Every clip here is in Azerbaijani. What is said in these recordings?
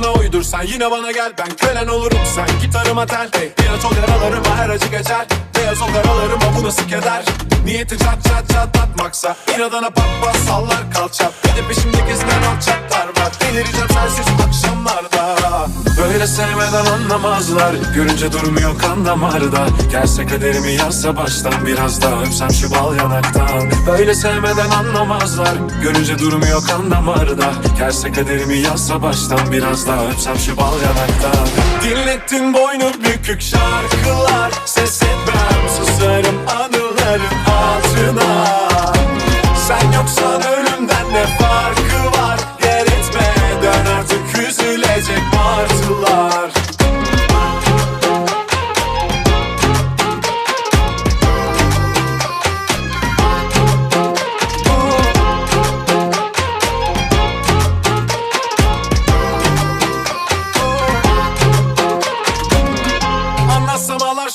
tarzına uydur. Sen yine bana gel, ben kölen olurum. Sen gitarıma tel, biraz ol yaralarıma her acı geçer. Beyaz ol yaralarıma bu nasıl keder. Niyeti çat çat çat atmaksa İnadına pat pat sallar kalça. Bir de peşimde gezen alçaklar var. Delireceğim sensiz akşamlarda. Böyle sevmeden anlamazlar. Görünce durmuyor kan damarda. Gelse kaderimi yazsa baştan, biraz daha öpsem şu bal yanaktan. Böyle sevmeden anlamazlar. Görünce durmuyor kan damarda. Gelse kaderimi yazsa baştan, biraz daha öpsem şu bal yanaktan. Dinlettin boynu bükük şarkılar. Ses etmem, susarım anıların altına. Sen yoksan ölümden ne farkı var? Yer etme, dön artık üzülecek martılar.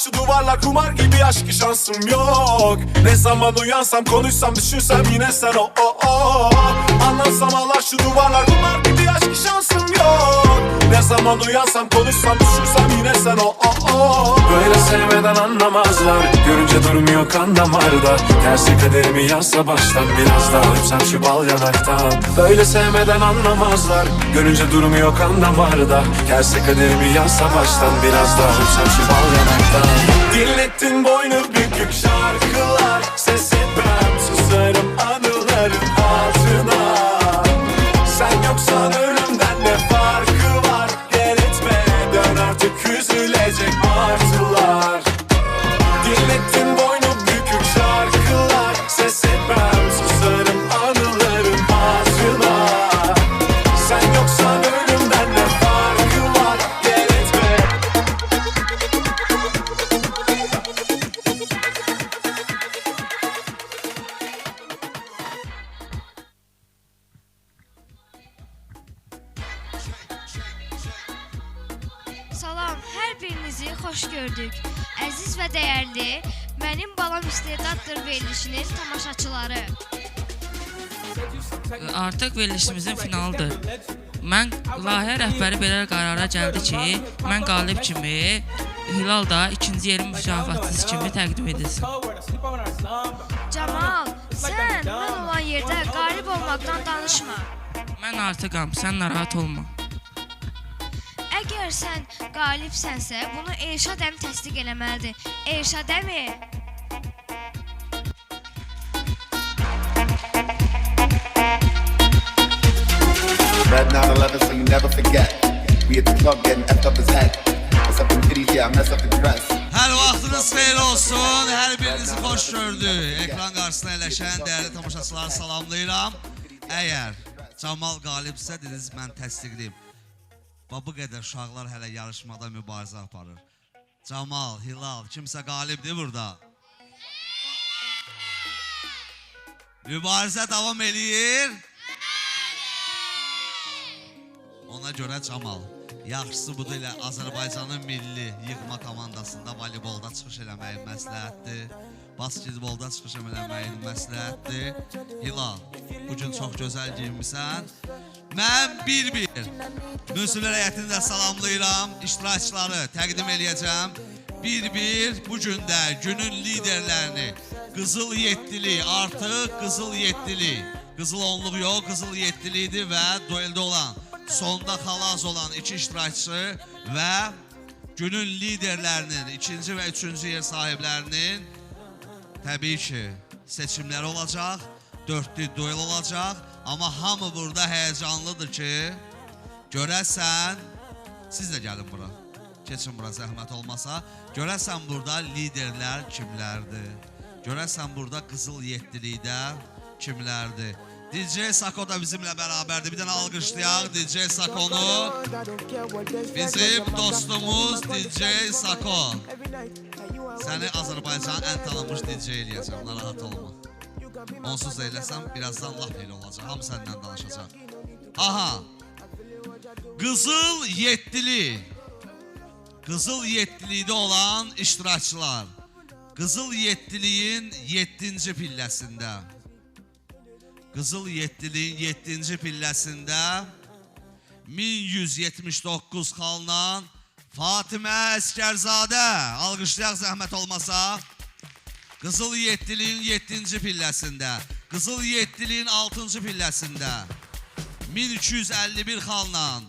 Şu duvarlar kumar gibi, aşkı şansım yok. Ne zaman uyansam, konuşsam, düşünsem yine sen o. Anlatsam ağlar şu duvarlar kumar gibi, aşkı şansım yok. Ne zaman uyansam, konuşsam, düşünsem yine sen o. Böyle sevmeden anlamazlar. Görünce durmuyor kan damarda. Gelse kaderimi yazsa baştan, biraz daha öpsem şu bal yanaktan. Böyle sevmeden anlamazlar. Görünce durmuyor kan damarda. Gelse kaderimi yazsa baştan, biraz daha öpsem şu bal yanaktan. Dinlettin boynu bükük şarkılar. Ses etmem, susarım anıların altına. Sen yoksan ölümden ne farkı var? Yer etme, dön artık üzülecek martılar. Dinlettin boynu bükük şarkılar. Ses etmem, susarım anıların altına. Sen yoksan ölümden ne farkı var? Yer etme. Salam, hər birinizi xoş gördük. Əziz və dəyərli, Mənim Balam İstedaddır verilişinin tamaşaçıları. Artıq verilişimizin finalıdır. Mən layihə rəhbəri belə qərara gəldi ki, mən qalib kimi, Hilal da ikinci yerin mükafatçısı kimi təqdim edilsin. Camal, sən mən olan yerdə qalib olmaqdan danışma. Mən artıqam, sən narahat olma. Əgər sən qalibsənsə, bunu Elşad əmi təsdiq eləməlidir. Elşad əmi. Red 911, so you never forget. We at the club getting effed up his head. Mess up the titties, yeah, I mess up the dress. Hər vaxtınız xeyir olsun. Hər birinizi xoş gördük. Ekran qarşısına əyləşən dəyərli tamaşaçıları salamlayıram. Əgər Camal qalibsə, dediniz mən təsdiqliyim. Bu qədər uşaqlar hələ yarışmada mübarizə aparır. Camal, Hilal, kimsə qalibdir burada. Mübarizə davam eləyir. Ona görə Camal, yaxşısı budur ilə Azərbaycanın milli yığma komandasında voleybolda çıxış eləməyin məsləhətdir. Basketbolda çıxış eləməyin məsləhətdir. Hilal, bugün çox gözəl giyinmisən. Mən bir-bir Müsüllər həyətini də salamlayıram. İştirakçıları təqdim eləyəcəm. Bir-bir bugün də günün liderlərini, Qızıl Yeddili, artıq Qızıl Yeddili, Qızıl onluq yox, Qızıl Yeddilidir və dueldə olan, sonda xalaz olan iki iştirakçı və günün liderlərinin, ikinci və üçüncü yer sahiblərinin təbii ki seçimləri olacaq, dördlü duel olacaq. Amma hamı burada həyəcanlıdır ki, görəsən, siz də gəlin bura, keçin bura zəhmət olmasa, görəsən burada liderlər kimlərdir, görəsən burada Qızıl Yeddilikdə kimlərdir. DJ Sako da bizimlə bərabərdir, bir dənə alqışlayaq DJ Sakonu, bizim dostumuz DJ Sako. Səni Azərbaycanın ən tanınmış DJ eləyəcəm, narahat olma. Onsuz da eləsəm, birazdan laf elə olacaq, hamı səndən danışacaq. Aha, Qızıl Yeddili, Qızıl Yeddilikdə olan iştirakçılar, Qızıl Yeddiliyin 7-ci pilləsində, Qızıl Yeddiliyin 7-ci pilləsində 1179 xalla Fatimə Əskərzadə. Alqışlayaq zəhmət olmasa. Qızıl Yeddiliyin 7-ci pilləsində, Qızıl Yeddiliyin 6-cı pilləsində 1251 xalla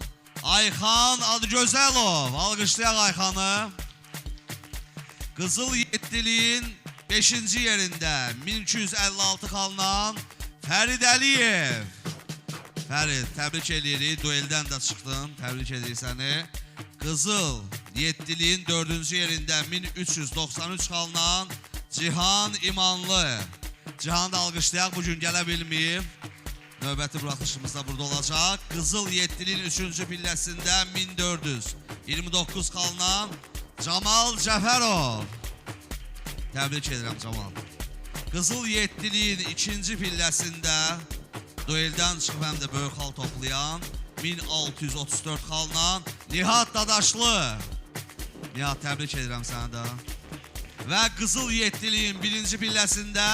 Ayxan Adgözəlov. Alqışlayaq Ayxanı. Qızıl Yeddiliyin 5-ci yerində 1256 xalla Fərid Əliyev. Fərid, təbrik edirik. Dueldən də çıxdın. Təbrik edirik səni. Qızıl Yeddiliyin 4-cü yerində 1393 xalla Cihan İmanlı. Cihan da alqışlayaq, bugün gələ bilməyib. Növbəti buraxışımız da burada olacaq. Qızıl Yeddiliyin 3-cü pilləsində 1429 xalla Camal Cəfərov. Təbrik edirəm Camal. Qızıl Yeddiliyin 2-ci pilləsində dueldən çıxıb həm də böyük xal toplayan 1634 xalla Nihat Dadaşlı. Nihat, təbrik edirəm səni də. Və Qızıl Yeddiliyin 1-ci pilləsində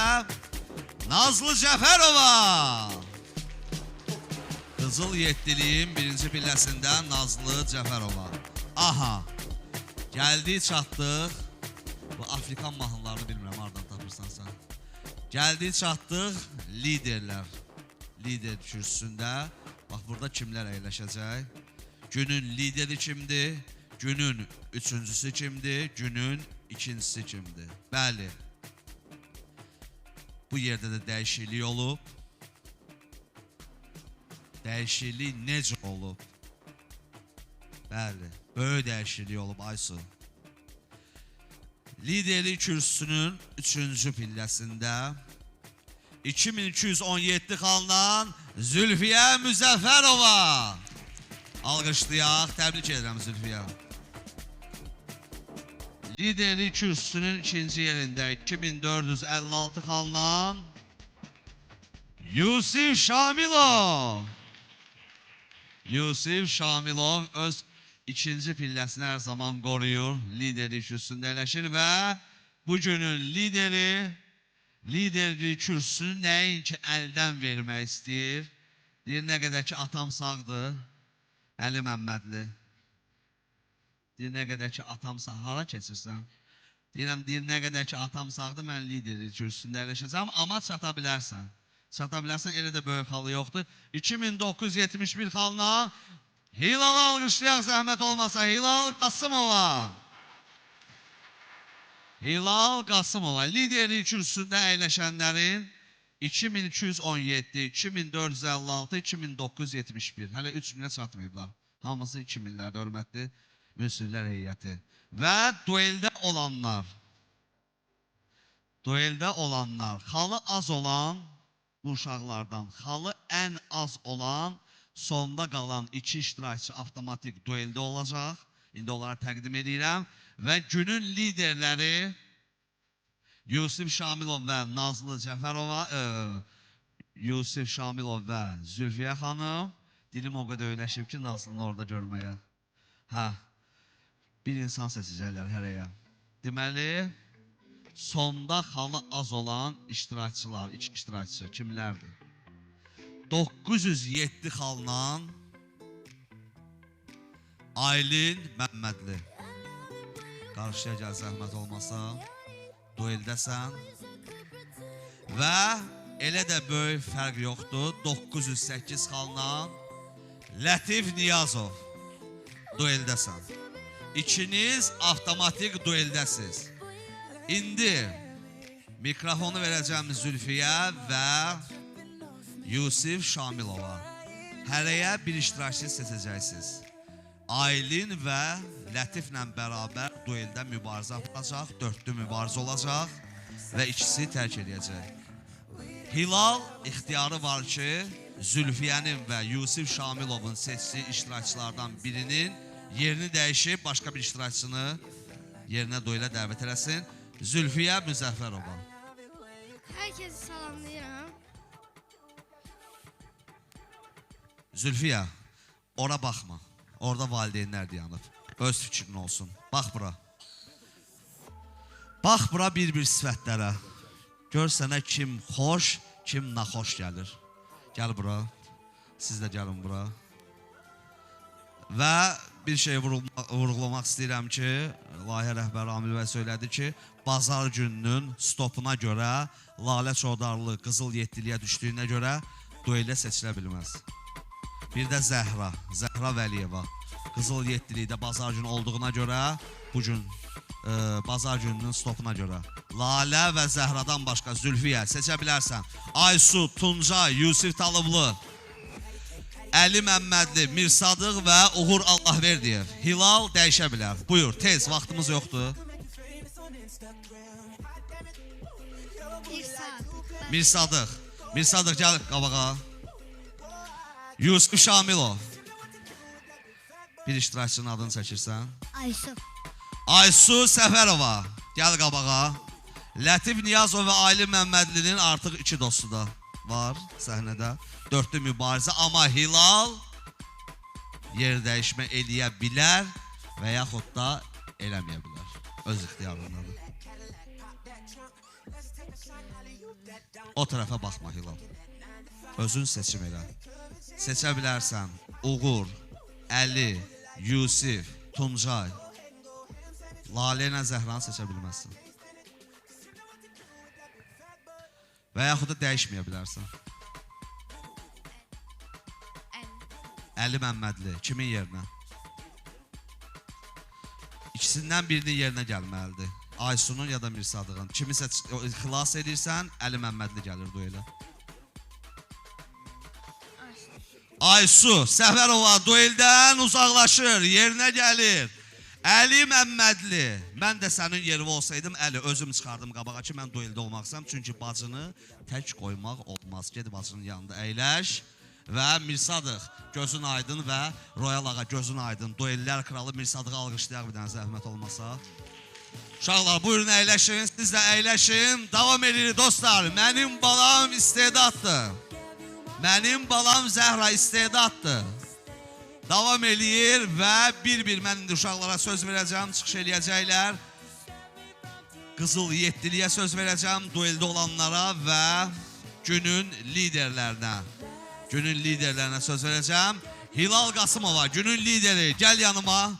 Nazlı Cəfərova. Qızıl Yeddiliyin 1-ci pilləsində Nazlı Cəfərova. Aha, gəldik, çatdıq. Bu Afrikan mahnılarını bilmirəm, haradan tapırsan sən. Gəldik, çatdıq, liderlər. Lider kürsüsündə. Bax, burada kimlər əyləşəcək? Günün lideri kimdir? Günün üçüncüsü kimdir? Günün ikincisi kimdir? Bəli. Bu yerdə də dəyişiklik olub. Dəyişiklik necə olub? Bəli, böyük dəyişiklik olub Aysu. Liderlik kürsüsünün 3-cü pilləsində 2217 xalla Zülfiyə Müzəffərova. Alqışlayaq, təbrik edirəm Zülfiyə. Liderlik kürsüsünün 2-ci yerində 2456 xalla Yusif Şamilov. Yusif Şamilov öz 2-ci pilləsini hər zaman qoruyur. Liderlik kürsüsündə əyləşir və bugünün lideri liderlik kürsüsünü nəinki əldən vermək istəyir. Deyir, nə qədər ki atam sağdır, Əli Məmmədli. Deyir, nə qədər ki atam sağ, hara keçirsən? Deyirəm, nə qədər ki atam sağdır, mən liderlik kürsüsündə əyləşəcəm, amma çata bilərsən. Çata bilərsən, elə də böyük halı yoxdur. 2971 xalla Hilal alqışlayaq zəhmət olmasa, Hilal Qasımova. Hilal Qasımova, liderlik kürsüsündə əyləşənlərin 2217, 2456, 2971. Hələ 3000-ə çatmayıblar. Hamısı 2000-lərdə, hörmətli münsiflər heyəti. Və dueldə olanlar, xalı az olan bu uşaqlardan, xalı ən az olan, sonda qalan 2 iştirakçı avtomatik dueldə olacaq. İndi onlara təqdim edirəm. Və günün liderləri Yusif Şamilov və Nazlı Cəfərova, Yusif Şamilov və Zülfiyə xanım. Dilim o qədər öyləşib ki, Nazlını orada görməyə. Bir insan seçəcəklər hərəyə. Deməli, sonda xalı az olan iştirakçılar, 2 iştirakçı kimlərdir? 907 xalla Aylin Məmmədli. Qarşıya gəl zəhmət olmasa, dueldəsən. Və elə də böyük fərq yoxdur, 908 xalla Lətif Niyazov. Dueldəsən. İkiniz avtomatik dueldəsiz. İndi mikrofonu verəcəm Zülfiyə və Yusif Şamilova. Hərəyə bir iştirakçı seçəcəksiniz. Aylin və Lətiflə bərabər dueldə mübarizə aparacaq, 4-lü mübarizə olacaq və ikisi tərk edəcək. Hilal ixtiyarı var ki, Zülfiyənin və Yusif Şamilovun seçdiyi iştirakçılardan birinin yerini dəyişib, başqa bir iştirakçını yerinə duelə dəvət eləsin. Zülfiyə Müzəffərova. Hər kəsi salamlayıram. Zülfiyə, ora baxma. Orada valideynlər dayanıb. Öz fikrin olsun. Bax bura. Bax bura bir-bir sifətlərə. Gör sənə kim xoş, kim naxoş gəlir. Gəl bura. Siz də gəlin bura. Və bir şey vurğulamaq istəyirəm ki, layihə rəhbəri Amil bəy söylədi ki, bazar gününün stopuna görə Lalə Çovdarlı Qızıl 7-liyə düşdüyünə görə duelə seçilə bilməz. Bir də Zəhra Vəliyeva Qızıl 7-likdə bazar günü olduğuna görə bugün bazar gününün stopuna görə Lalə və Zəhradan başqa Zülfiyə seçə bilərsən. Aysu, Tuncay, Yusif Talıblı, Əli Məmmədli, Mirsadıq və Uğur Allahverdiyev. Hilal dəyişə bilər. Buyur, tez, vaxtımız yoxdur. Mirsadıq gəl qabağa. Yusuf Şamilov. Bir iştirakçının adını çəkirsən. Aysu Səfərova. Gəl qabağa. Lətif Niyazov və Ali Məmmədlinin artıq 2 dostu da var səhnədə. 4-lü mübarizə, amma Hilal yer dəyişmə eləyə bilər və yaxud da eləməyə bilər. Öz ixtiyarındadır. O tərəfə baxma Hilal. Özün seçim elə. Seçə bilərsən Uğur, Əli, Yusif, Tuncay. Lalə ilə Zəhranı seçə bilməzsən. Və yaxud da dəyişməyə bilərsən. Əli Məmmədli, kimin yerinə? İkisindən birinin yerinə gəlməlidir. Aysunun ya da Mirsadığın. Kimisə xilas edirsən, Əli Məmmədli gəlir duelə. Aysu Səfərova dueldən uzaqlaşır, yerinə gəlir. Əli Məmmədli. Mən də sənin yerində olsaydım, Əli özüm çıxardım qabağa ki, mən dueldə olmaq istəyirəm. Çünki bacını tək qoymaq olmaz. Ged bacının yanında əyləş. Və Mirsadıq gözün aydın və Royal ağa gözün aydın. Duellər kralı Mirsadığı alqışlayaq bir dənə zəhmət olmasa. Uşaqlar buyurun əyləşin, siz də əyləşin. Davam edirik dostlar. Mənim balam istedaddır. Mənim balam Zəhra istedaddır. Davam eləyir və bir-bir mən indi uşaqlara söz verəcəm, çıxış eləyəcəklər. Qızıl 7-liyə söz verəcəm, dueldə olanlara və günün liderlərinə. Günün liderlərinə söz verəcəm. Hilal Qasımova, günün lideri, gəl yanıma.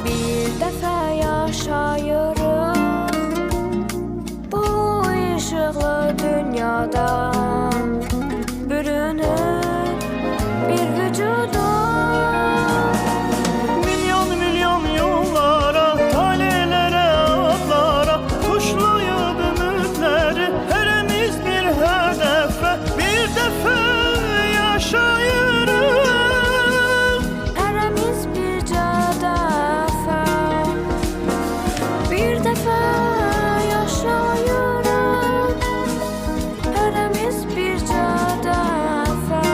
Bir dəfə yaşayırıq bu işıqlı dünyada, bürünür bir vücuda. Milyon yollara, talelərə, adlara tuşlayıb ümidləri, hərəmiz bir hədəfə, bir dəfə yaşayırıq. Hərəmiz bircə dəfə, bir dəfə yaşayırıq. Hərəmiz bircə dəfə.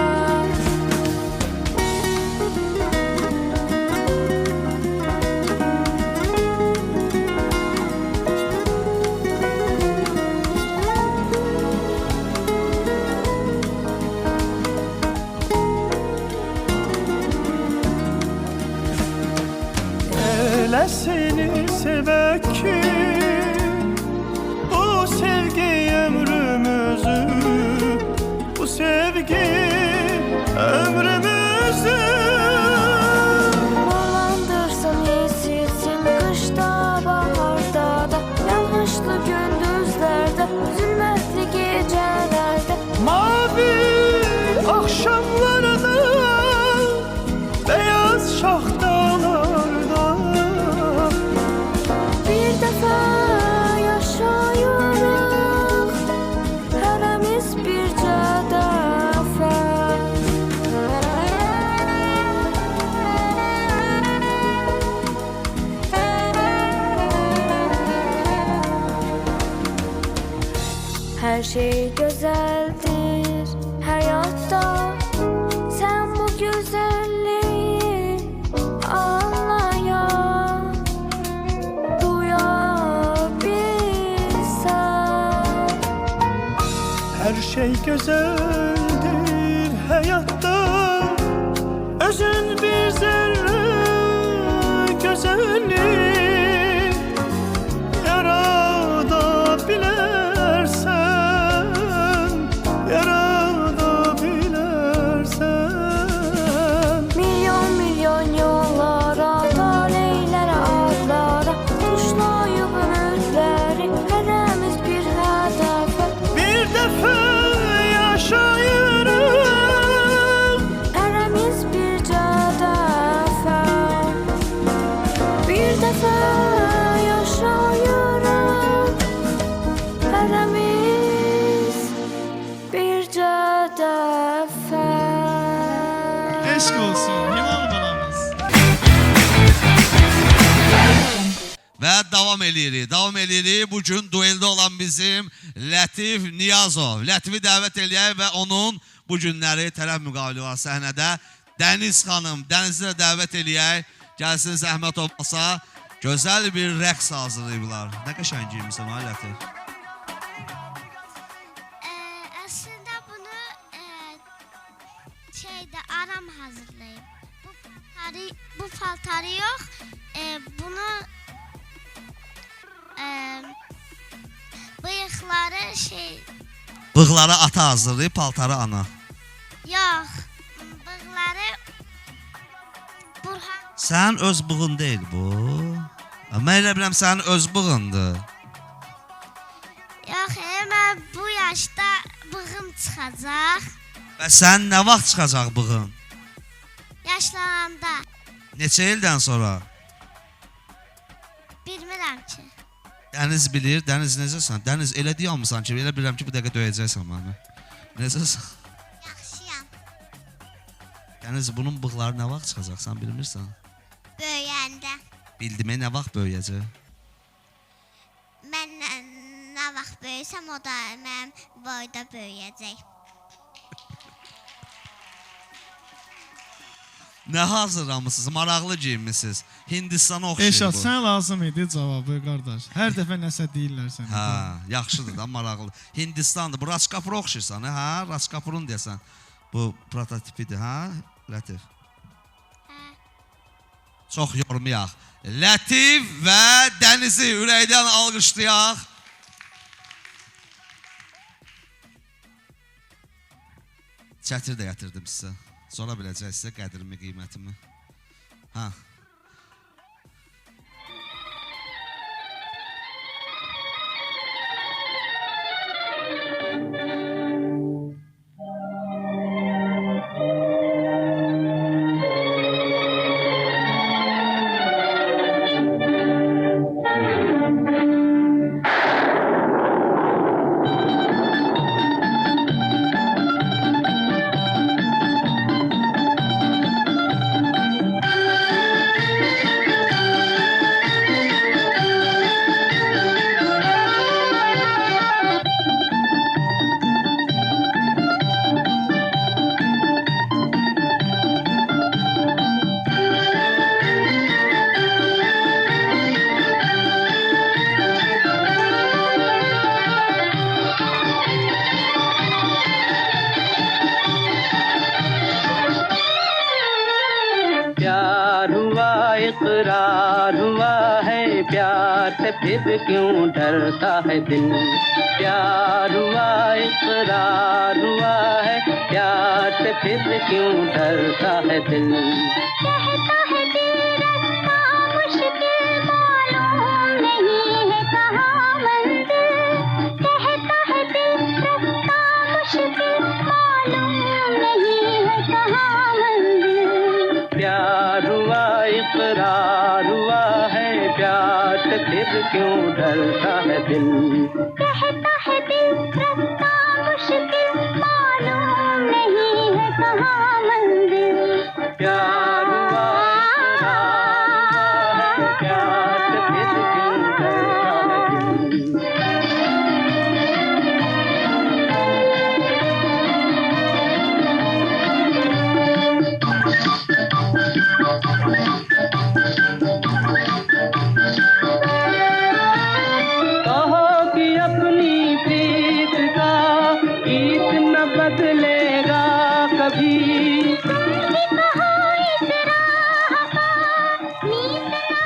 Elə seni sevək ki, bu sevgi ömrümüzü, bu sevgi ömrümüzü. Nurlandırsın, yesilsin qışda, baharda da, yağışlı gündüzlərdə, zülmətli gecələrdə. Mavi akşamlarda, beyaz şahtalarda. Bir dəfə yaşayırıq, hərəmiz bircə dəfə. Hər şey gözəldir həyatda, sən bu gözəlliyi anlaya, duya bilsən. Her şey güzel eşq olsun. Hilal balamız. Və davam eləyirik. Davam eləyirik. Bugün dueldə olan bizim Lətif Niyazov. Lətifi dəvət eləyək və onun bu günləri tərəf müqabili var səhnədə. Dəniz xanım, Dənizi də dəvət eləyək. Gəlsin zəhmət olmasa. Gözəl bir rəqs hazırlayıblar. Nə qəşəng giymişsən ha Lətif? Əslində bunu aram hazırlayıb. Bu paltarı yox, bunu bıyıqları Bığları ata hazırlayıb, paltarı ana. Yox, bığları Burhan. Sən öz bığın deyil bu. Mən elə biləm sənin öz bığındır. Yox, mən bu yaşda bığım çıxacaq. Və sən nə vaxt çıxacaq bığın? Yaşlananda. Neçə ildən sonra? Bilmirəm ki. Dəniz bilir, Dəniz necəsən? Dəniz elə deyilmisən ki, elə bilirəm ki, bu dəqiqə döyəcəksən məni. Necəsən? Yaxşıyam. Dəniz, bunun bığları nə vaxt çıxacaq, sən bilmirsən? Böyüyəndə. Bildimə nə vaxt böyüyəcək? Mən nə vaxt böyüsəm, o da mənim boyda böyüyəcək. Nə hazırlamışsınız? Maraqlı giyinmisiniz. Hindistana oxşayır Eşat, bu. sən lazım idi cavabı, qardaş. Hər dəfə nəsə deyirlər sənə. Hə, yaxşıdır da, maraqlı. Hindistandır. Bu Raçkapura oxşayırsan, hə? Raçkapurun deyəsən. Bu prototipidir, hə? Lətif. Çox yormayaq. Lətif və Dənizi ürəkdən alqışlayaq. Çətir də gətirdim sizə. Sonra biləcək sizə qədrimi, qiymətimi. Hə. इकरार हुआ है प्यार से फिर क्यों डरता है दिल प्यार हुआ इकरार हुआ है प्यार से फिर क्यों डरता है दिल कहता है दिल रास्ता मुश्किल मालूम नहीं है कहाँ मंजिल कहता है दिल रास्ता मुश्किल मालूम नहीं है कहाँ मंजिल प्यार हुआ इकरार हुआ है प्यार से फिर क्यों डरता है दिल कहता है दिल रास्ता मुश्किल मालूम नहीं है कहाँ मंजिल प्यार हुआ इकरार हुआ है प्यार से फिर क्यों डरता है दिल कहो कि अपनी प्रीत का गीत न बदलेगा कभी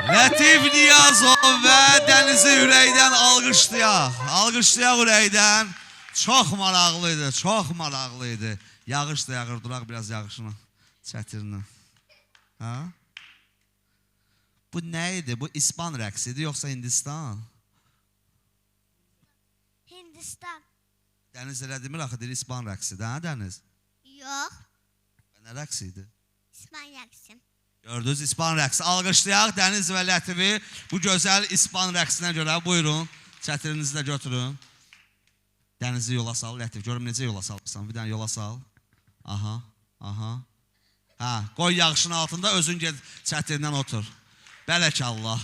Lətif Niyazov və Dənizi ürəkdən alqışlayaq. Alqışlayaq ürəkdən. Çox maraqlıydı, çox maraqlıydı. Yağış da yağır, duraq biraz yağışını. Çətirlə. Ha? Bu nə idi? Bu İspan rəqsidir, yoxsa Hindistan? Hindistan. Dəniz elə demir, axı deyir İspan rəqsidir, hə Dəniz? Yox. Nə rəqsi idi? İsmail Yaksim. Gördünüz İspan rəqsi. Alqışlayaq Dəniz və Lətifi bu gözəl İspan rəqsinə görə. Buyurun, çətirinizi də götürün. Dənizi yola sal, Lətif. Görüm necə yola salırsan. Bir dənə yola sal. Aha, aha. Ha, qoy yağışın altında özün get çətindən otur. Bələk Allah.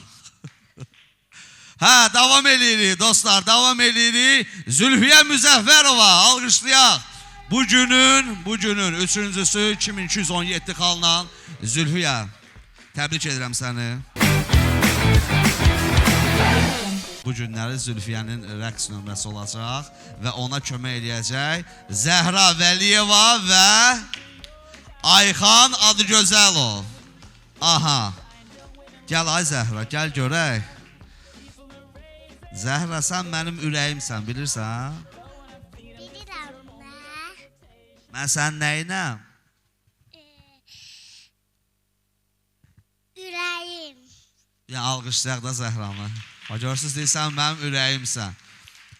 Hə, davam edirik dostlar, davam edirik. Zülfiyə Müzəffərova alqışlayaq. Bu günün üçüncüsü 2217 xalla Zülfiyə. Təbrik edirəm səni. Bu günləri Zülfiyənin rəqs nömrəsi olacaq və ona kömək eləyəcək Zəhra Vəliyeva və Ayxan Adıgözəlov. Aha. Gəl ay Zəhra, gəl görək. Zəhra, sən mənim ürəyimsən, bilirsən? Bilirəm mən. Mən sən nəyinəm? Ürəyim. Ya, alqışlayaq da Zəhranı. Görürsünüz, deyirsən, mənim ürəyimsən.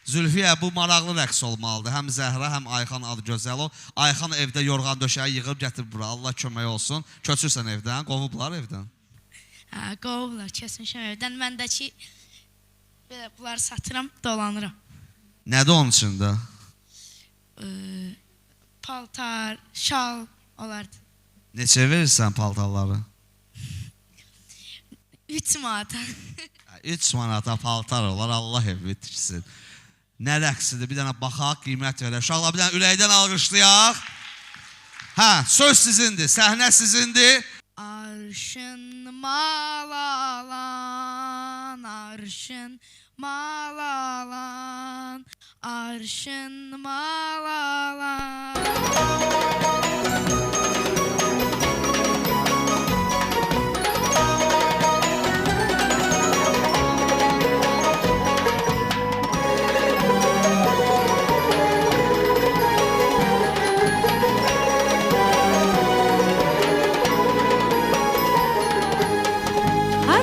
Zülfiyə, bu maraqlı rəqs olmalıdır. Həm Zəhra, həm Ayxan Adıgözəlov. Ayxan evdə yorğan döşəyi yığıb gətirib bura. Allah kömək olsun. Köçürsən evdən, qovublar evdən. Hə, qovublar, kəsmişəm evdən. Mən də ki, bunları satıram, dolanıram. Nədir onun içində? Paltar, şal olardı. Neçə verirsən paltarları? 3 manata. 3 manata paltar olar, Allah evi tiksin. Nə rəqsidir, bir dənə baxaq, qiymət verək. Uşaqlar, bir dənə ürəkdən alqışlayaq. Hə, söz sizindir, səhnə sizindir. Arşın mal alan, arşın mal alan, arşın mal alan.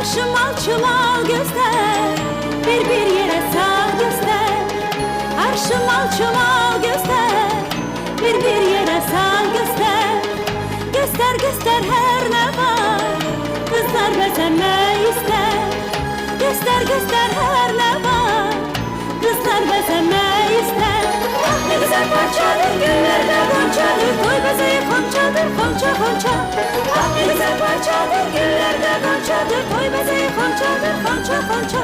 Arşımal çumal göster, bir yere sağ göster. Arşımal çumal göster, bir yere sağ göster. Göster göster her ne var, kızlar bezenme ister. Göster göster her ne var, kızlar bezenme ister. Ah ne güzel parçadır, güllerde goncadır, koy bezeyi konçadır, konça konça. Ah ne güzel parçadır, güllerde goncadır, koy bezeyi konçadır, konça konça.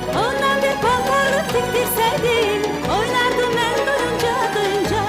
Ondan bir paltarlık diktirseydim, oynardım ben duyunca duyunca.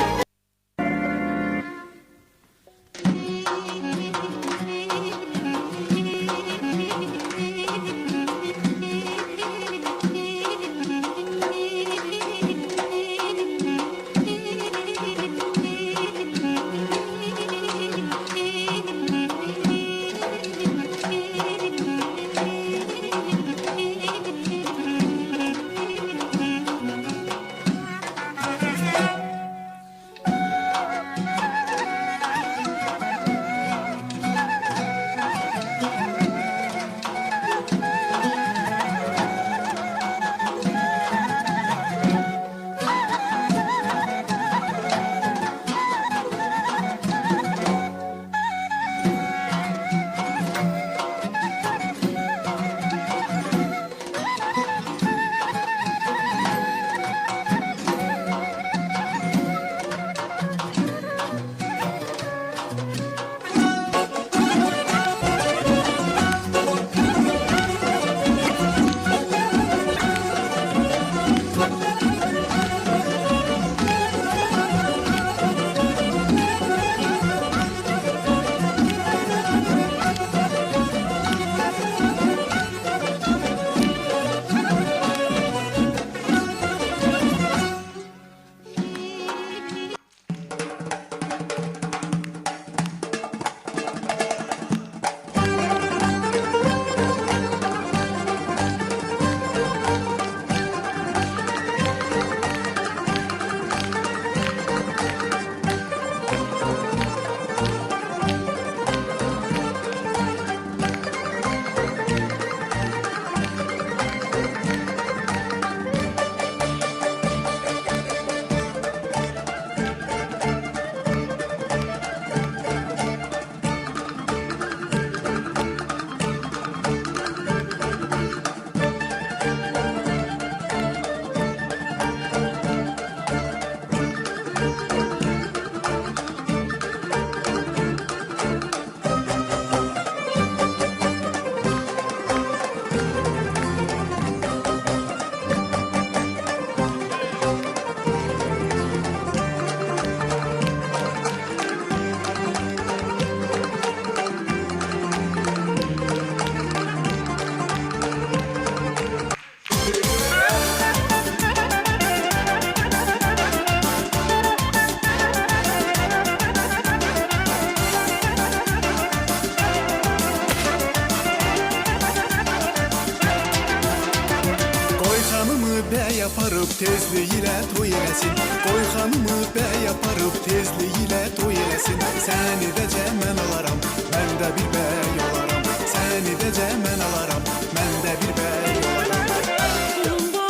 tezliğiyle toy eləsin. Qoy xanımı bəy aparıb tezliğiyle toy eləsin. Səni də cəmən alaram, mən də bir bəy olaram. Səni də cəmən alaram, mən də bir bəy olaram.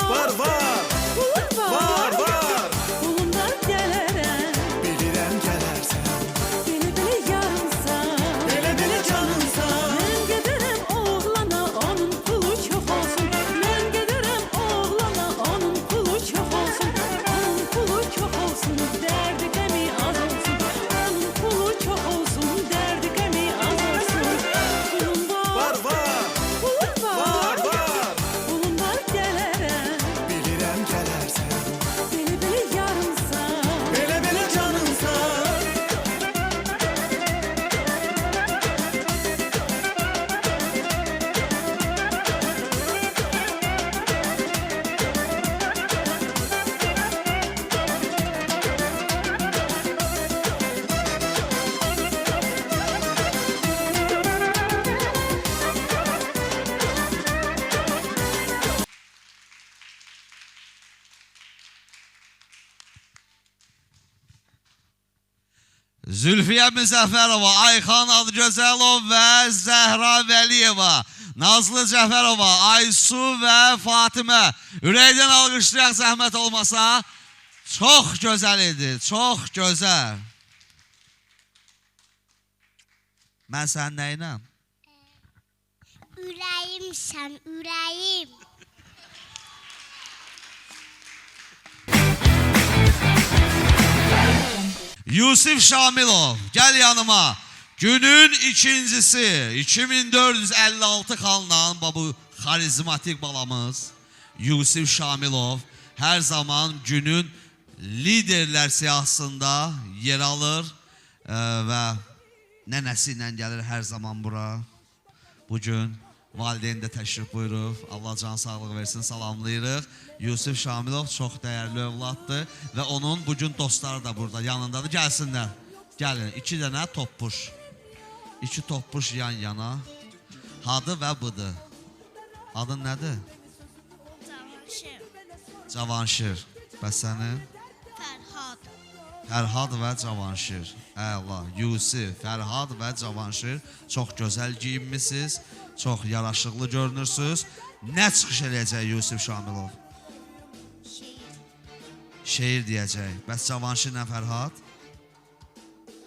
Var, var, var, var. Pulumdan gələrəm, Bilirəm gələrsən, belə yarımsan, belə canımsan. mən gedərəm oğlana, onun pulu çox olsun. Mən gedərəm oğlana, onun pulu çox olsun. Onun pulu çox olsun, dərdi qəmi az olsun. Onun pulu çox olsun, dərdi qəmi az olsun. Pulum Var, var, pulum var, var. pulumdan gələrəm, Bilirəm gələrsən, belə yarımsan. belə canımsan. Zülfiyə Müzəffərova, Ayxan Adgözəlov və Zəhra Vəliyeva, Nazlı Cəfərova, Aysu və Fatimə. Ürəkdən alqışlayaq zəhmət olmasa. Çox gözəl idi, çox gözəl. Mən sən nəyinəm? Ürəyimsən, ürəyim. Yusif Şamilov, gəl yanıma. Günün ikincisi, 2456 xanla bu xarizmatik balamız Yusif Şamilov hər zaman günün liderlər siyahısında yer alır və nənəsi ilə gəlir hər zaman bura. Bugün valideyn də təşrif buyurub, Allah can sağlıq versin, salamlayırıq. Yusif Şamilov çox dəyərli övladdır və onun bugün dostları da burada yanındadır. Gəlsinlər, gəlin, 2 dənə toppuş. 2 toppuş yan yana. Adı və bıdı. Adın nədir? Cavanşir. Cavanşir. Bəs sənin? Fərhad. Fərhad və Cavanşir. Əla, Yusif, Fərhad və Cavanşir. Çox gözəl giyinmisiniz, çox yaraşıqlı görünürsünüz. Nə çıxış eləyəcək Yusif Şamilov? Şeir deyəcək. Bəs Cavanşirlə Fərhad?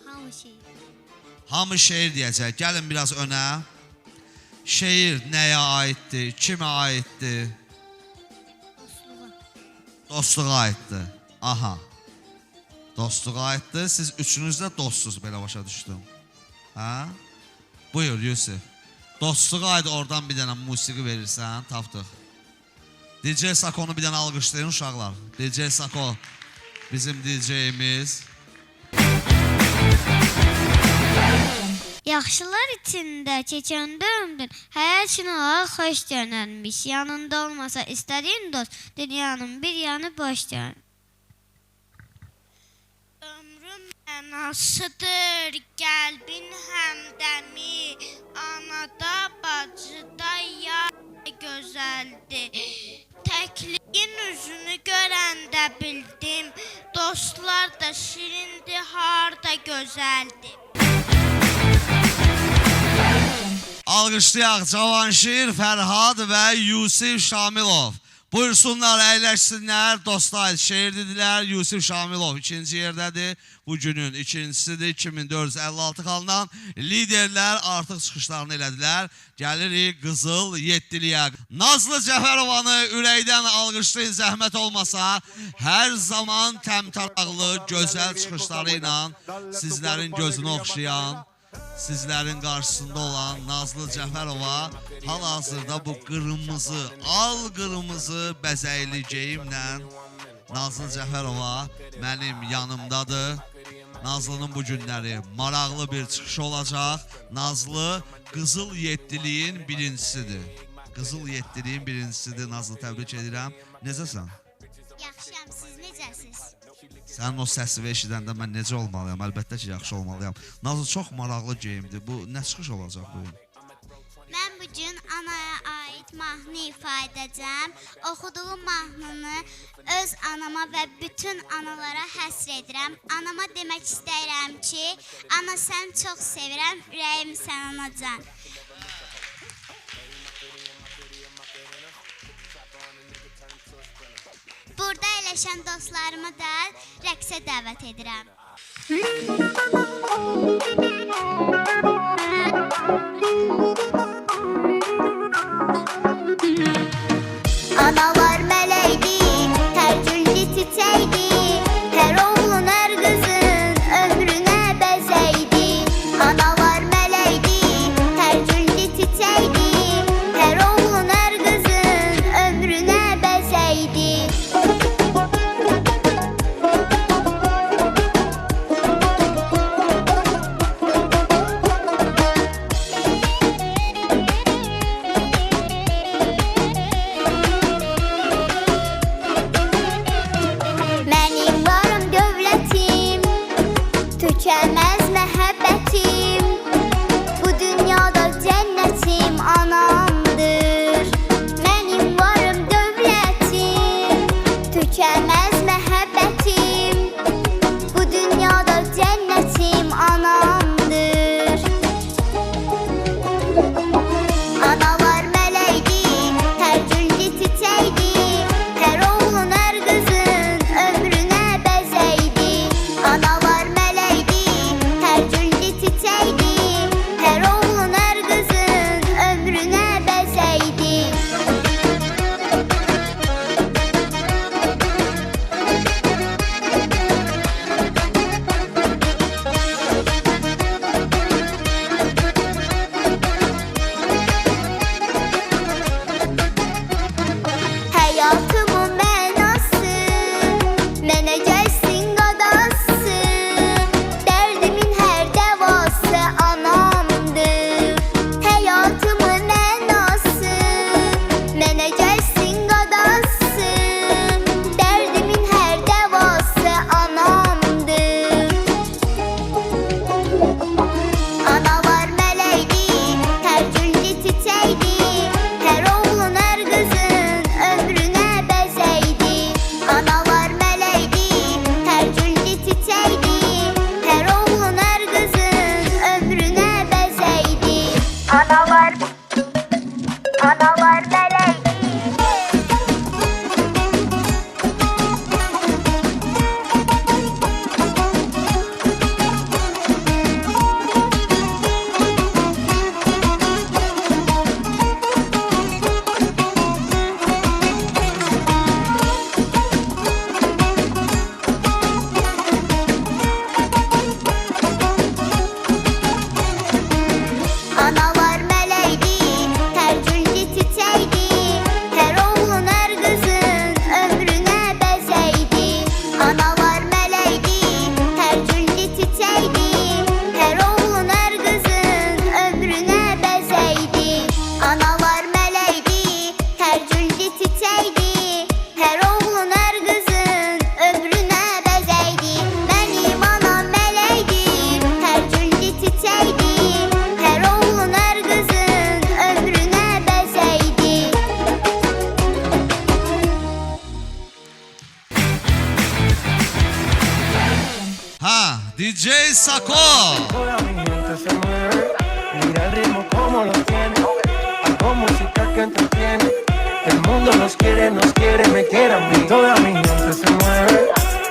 Hamı şey. Hamı şeir deyəcək. Gəlin biraz önə. Şeir nəyə aiddir? Kimə aiddir? Dostluğa. Dostluğa aiddir. Aha. Dostluğa aiddir. Siz üçünüz də dostsuz, belə başa düşdüm. Hə? Buyur Yusuf. Dostluğa aid oradan bir dənə musiqi verirsən, tapdıq. DJ Sakonu bir dənə alqışlayın uşaqlar. DJ Sako bizim DJ'imiz. Yaxşılar içində keçəndə ömrün həyat üçün olaraq xoş görünərmiş. Yanında olmasa istədiyin dost, dünyanın bir yanı boş görünür. Ömrün mənasıdır, qəlbin həmdəmi, anada, bacıda yar gözəldir. Təkliyin üzünü görəndə bildim, dostlar da şirindir, harda gözəldir. Alqışlayaq Cavanşir, Fərhad və Yusif Şamilov. Buyursunlar, əyləşsinlər, dostlar, şeir dedilər. Yusif Şamilov ikinci yerdədir. Bu günün ikincisidir, 2456 xanla. Liderlər artıq çıxışlarını elədilər. Gəlirik Qızıl Yeddiliyə. Nazlı Cəfərovanı ürəkdən alqışlayın, zəhmət olmasa. Hər zaman təmtaraqlı, gözəl çıxışları ilə sizlərin gözünü oxşayan, sizlərin qarşısında olan Nazlı Cəfərova hal-hazırda bu qırmızı, al qırmızı bəzəkli geyimlə Nazlı Cəfərova mənim yanımdadır. Nazlının bu günləri maraqlı bir çıxışı olacaq. Nazlı Qızıl Yeddiliyin birincisidir. Qızıl Yeddiliyin birincisidir. Nazlı, təbrik edirəm. Necəsən? Yaxşıyam, siz necəsiz? Sənin o səsini eşidəndə mən necə olmalıyam? Əlbəttə ki, yaxşı olmalıyam. Nazlı, çox maraqlı geyimdir. Bu nə çıxış olacaq bugün? Mən bu bugün anaya ait mahnı ifa edəcəm. Oxuduğum mahnını öz anama və bütün analara həsr edirəm. Anama demək istəyirəm ki, ana sən çox sevirəm, ürəyim sən anacan. Burada eləşən dostlarımı da rəqsə dəvət edirəm. Analar mələkdi, tərcüllü çiçəkdi, hər oğlun, hər qızın ömrünə bəzəkdi. Analar mələkdi, tərcüllü çiçəkdi, hər oğlun, hər qızın ömrünə bəzəkdi. Mənim varım dövlətim, tükənməz məhəbbətim, bu dünyada cənnətim anamdır. Mənim varım dövlətim, tükənməz məhəbbətim, bu dünyada cənnətim anamdır. Analar mələkdi, tərcüllü çiçəkdi, hər oğlun, hər qızın ömrünə bəzəkdi. Analar mələkdi, tərcüllü çiçəkdi, hər oğlun, hər qızın ömrünə bəzəkdi. Həyatımın mənası, mənə gəlsin qadası, dərdimin hər dəvası anamdır. Həyatımın mənası, mənə gəlsin qadası, dərdimin hər dəvası anamdır. Analar mələkdi, tərcüllü çiçəkdi, hər oğlun, hər qızın ömrünə bəzəkdi. Analar mələkdi, tərcüllü çiçəkdi, hər oğlun, hər qızın ömrünə bəzəkdi. Analar mələkdi. Analar mələkdi, tərcüllü çiçəkdi, hər oğlun, hər qızın ömrünə bəzəkdi. Analar mələkdi, tərcüllü çiçəkdi, hər oğlun, hər qızın ömrünə bəzəkdi. Analar mələkdi, tərcüllü çiçəkdi, hər oğlun, hər qızın ömrünə bəzəkdi. Mənim anam mələkdir, tərcüllü çiçəkdi, hər oğlun, hər qızın ömrünə bəzəkdi. Ha, DJ Sako. Toda mi gente se mueve, mira el ritmo como lo tiene, algo música que entretiene, el mundo nos quiere, me quiere a mí. Toda mi gente se mueve,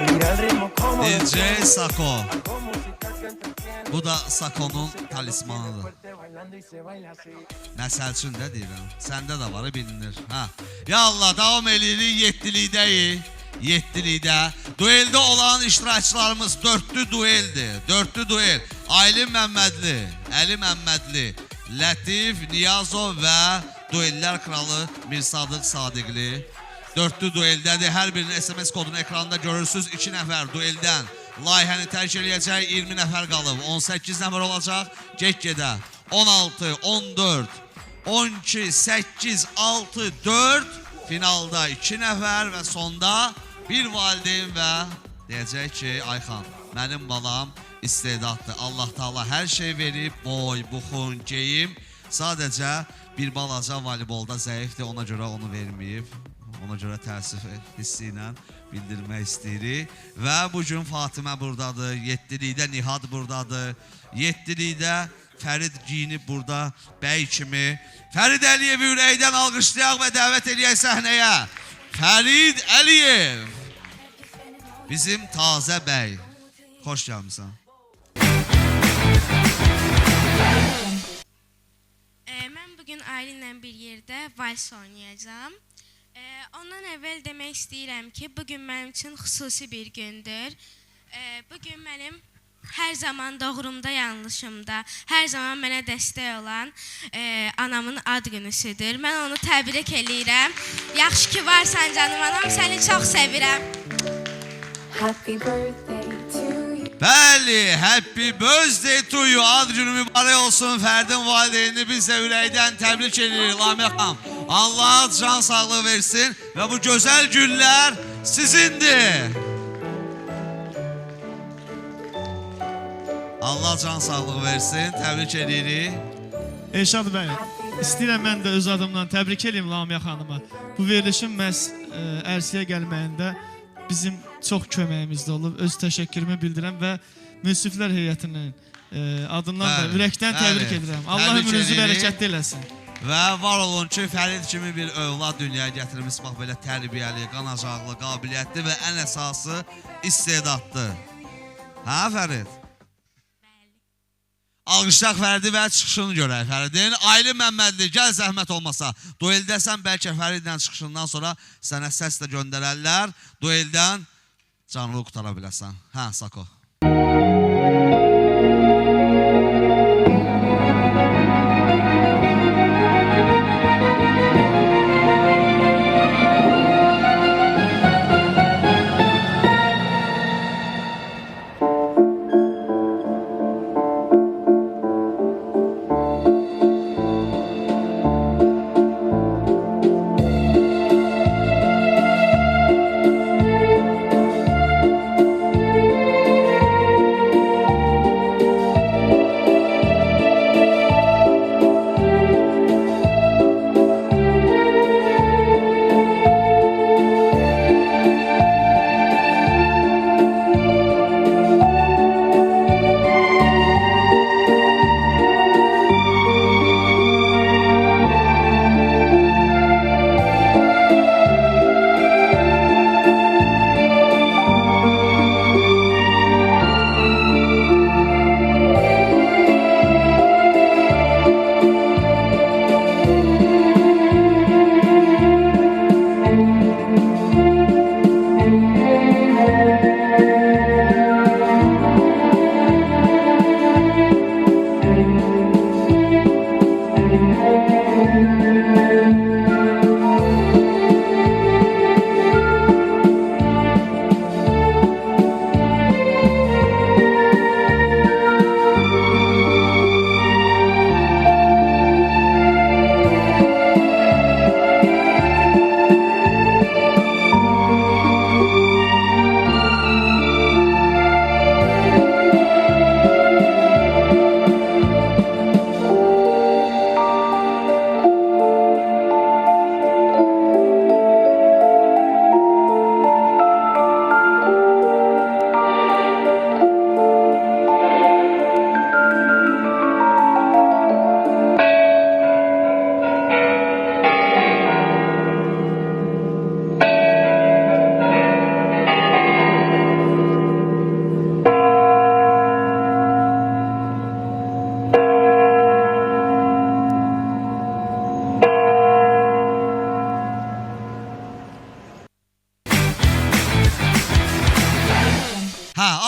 mira el ritmo como lo DJ tiene, Sako. algo música que entretiene, Bu da Sako'nun talismanıdır. fuerte bailando y se baila así. Məsəl üçün də deyirəm. Səndə də var, bilinir. Ha. Ya Allah, davam eləyirik 7-likdəyik. 7-likdə dueldə olan iştirakçılarımız 4'lü dueldir. 4'lü duel. Aylin Məmmədli, Əli Məmmədli, Lətif Niyazov və duellər kralı Mirsadıq Sadiqli. 4'lü dueldədir. Hər birinin SMS kodunu ekranda görürsünüz. 2 nəfər dueldən layihəni tərk eləyəcək. 20 nəfər qalıb. 18 nəfər olacaq. Get-gedə 16, 14, 12, 8, 6, 4. Finalda 2 nəfər və sonda bir valideyn və deyəcək ki, Ayxan, mənim balam istedaddır. Allah Taala hər şey verib, boy, buxun, geyim. Sadəcə bir balaca voleybolda zəifdir, ona görə onu verməyib. Ona görə təəssüf hissi ilə bildirmək istəyirik. Və bugün Fatimə buradadır, 7-likdə Nihad buradadır, 7-likdə Fərid giyinib burada bəy kimi. Fərid Əliyevi ürəkdən alqışlayaq və dəvət edək səhnəyə. Fərid Əliyev, bizim tazə bəy. Xoş gəlmişsən. Mən bugün ailə ilə bir yerdə vals oynayacağam. Ondan əvvəl demək istəyirəm ki, bugün mənim üçün xüsusi bir gündür. Bugün mənim hər zaman doğrumda, yanlışımda, hər zaman mənə dəstək olan anamın ad günüsüdür. Mən onu təbrik eləyirəm. Yaxşı ki varsan canım anam, səni çox sevirəm. Happy birthday to you. Bəli, happy birthday to you. Ad günü mübarək olsun. Fərdin valideynini biz də ürəkdən təbrik edirik. Lamiyə xanım, Allah can sağlığı versin və bu gözəl günlər sizindir. Allah can sağlığı versin. Təbrik edirik. Elşad bəy, istəyirəm mən də öz adımdan təbrik edeyim Lamiyə xanıma. Bu verilişin məhz ərsəyə gəlməyində bizim çox köməyimizdə olub. Öz təşəkkürümü bildirəm və münsiflər heyətinin adından da ürəkdən təbrik edirəm. Allah ömrünüzü bərəkətli eləsin. Və var olun ki, Fərid kimi bir övlad dünyaya gətirmiş, bax belə tərbiyəli, qanacaqlı, qabiliyyətli və ən əsası istedadlı. Hə Fərid? Alqışlaq Fəridi və çıxışını görək Fəridin. Aylin Məmmədli, gəl zəhmət olmasa. Dueldəsən, bəlkə Fəridlə çıxışından sonra sənə səs də göndərərlər. Dueldən canlı qutara biləsən. Hə, Sako.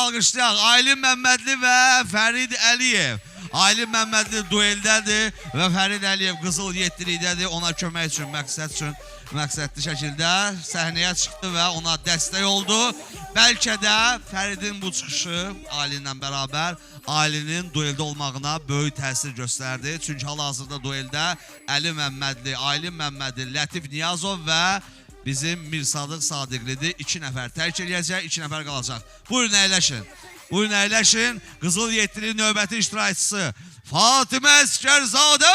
Alqışlayaq Aylin Məmmədli və Fərid Əliyev. Aylin Məmmədli dueldədir və Fərid Əliyev qızıl 7-likdədir. Ona kömək üçün, məqsədli şəkildə səhnəyə çıxdı və ona dəstək oldu. Bəlkə də Fəridin bu çıxışı Aylinlə bərabər Aylinin dueldə olmağına böyük təsir göstərdi. Çünki hal-hazırda dueldə Əli Məmmədli, Aylin Məmmədli, Lətif Niyazov və bizim Mirsadıq Sadiqlidir. 2 nəfər tərk eləyəcək, 2 nəfər qalacaq. Buyurun əyləşin. Buyurun əyləşin. Qızıl 7-lik növbəti iştirakçısı Fatimə Əskərzadə.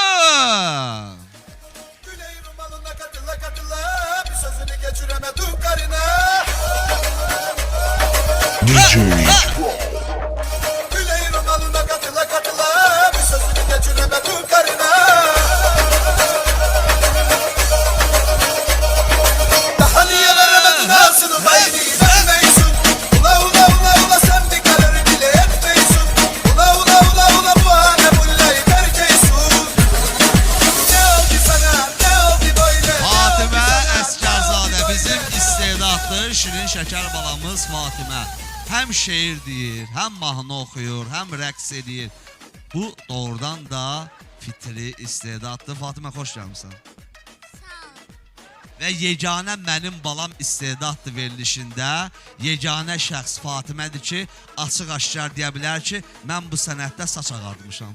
sözünü geçiremedim karine. Güleğin malına katıla katıla, bir sözünü geçiremedim karine. Daha niye veremedin ağzını baby, vermeysin. Ula ula ula ula sen bir karar bile etmeysin. Ula ula ula ula bu hane mullayı terkeysin. Ne oldu sana, ne oldu böyle? Fatimə Əsgərzadə bizim istedadlı şirin şəkər balamız Fatimə. Həm şeir deyir, həm mahnı oxuyur, həm rəqs edir. Bu doğrudan da fitri istedadlı. Fatimə xoş gəlmisən. Və yeganə mənim balam istedadlı verilişində yeganə şəxs Fatimədir ki, açıq-aşkar deyə bilər ki, mən bu sənətdə saç ağartmışam.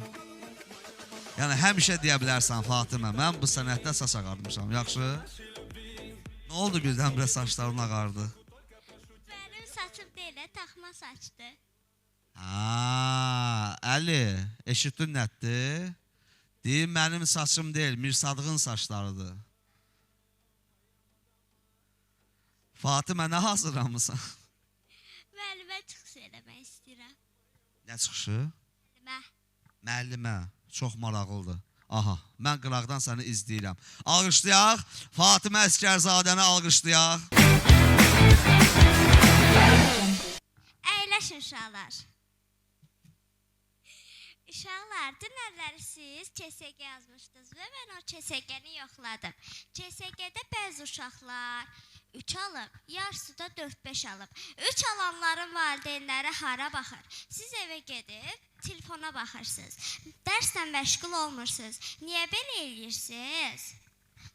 Yəni həmişə deyə bilərsən Fatimə, mən bu sənətdə saç ağartmışam. Yaxşı? Nə oldu birdən-birə saçların ağardı? Benim saçım değil, takma saçtı. Əli, eşitdin nədir? Deyim, mənim saçım deyil, Mirsadığın saçlarıdır. Fatimə, nə hazırlamısan? Müəllimə çıxış eləmək istəyirəm. Nə çıxışı? Müəllimə. Müəllimə, çox maraqlıdır. Aha, mən qıraqdan səni izləyirəm. Alqışlayaq, Fatimə Əsgərzadəni alqışlayaq. Əyləşin uşaqlar. Uşaqlar, dünərləri siz KSG yazmışdınız və mən o KSG-ni yoxladım. KSG-də bəzi uşaqlar 3 alıb, yarısı da 4-5 alıb. 3 alanların valideynləri hara baxır? Siz evə gedib, telefona baxırsınız. Dərslə məşğul olmursunuz. Niyə belə eləyirsiniz?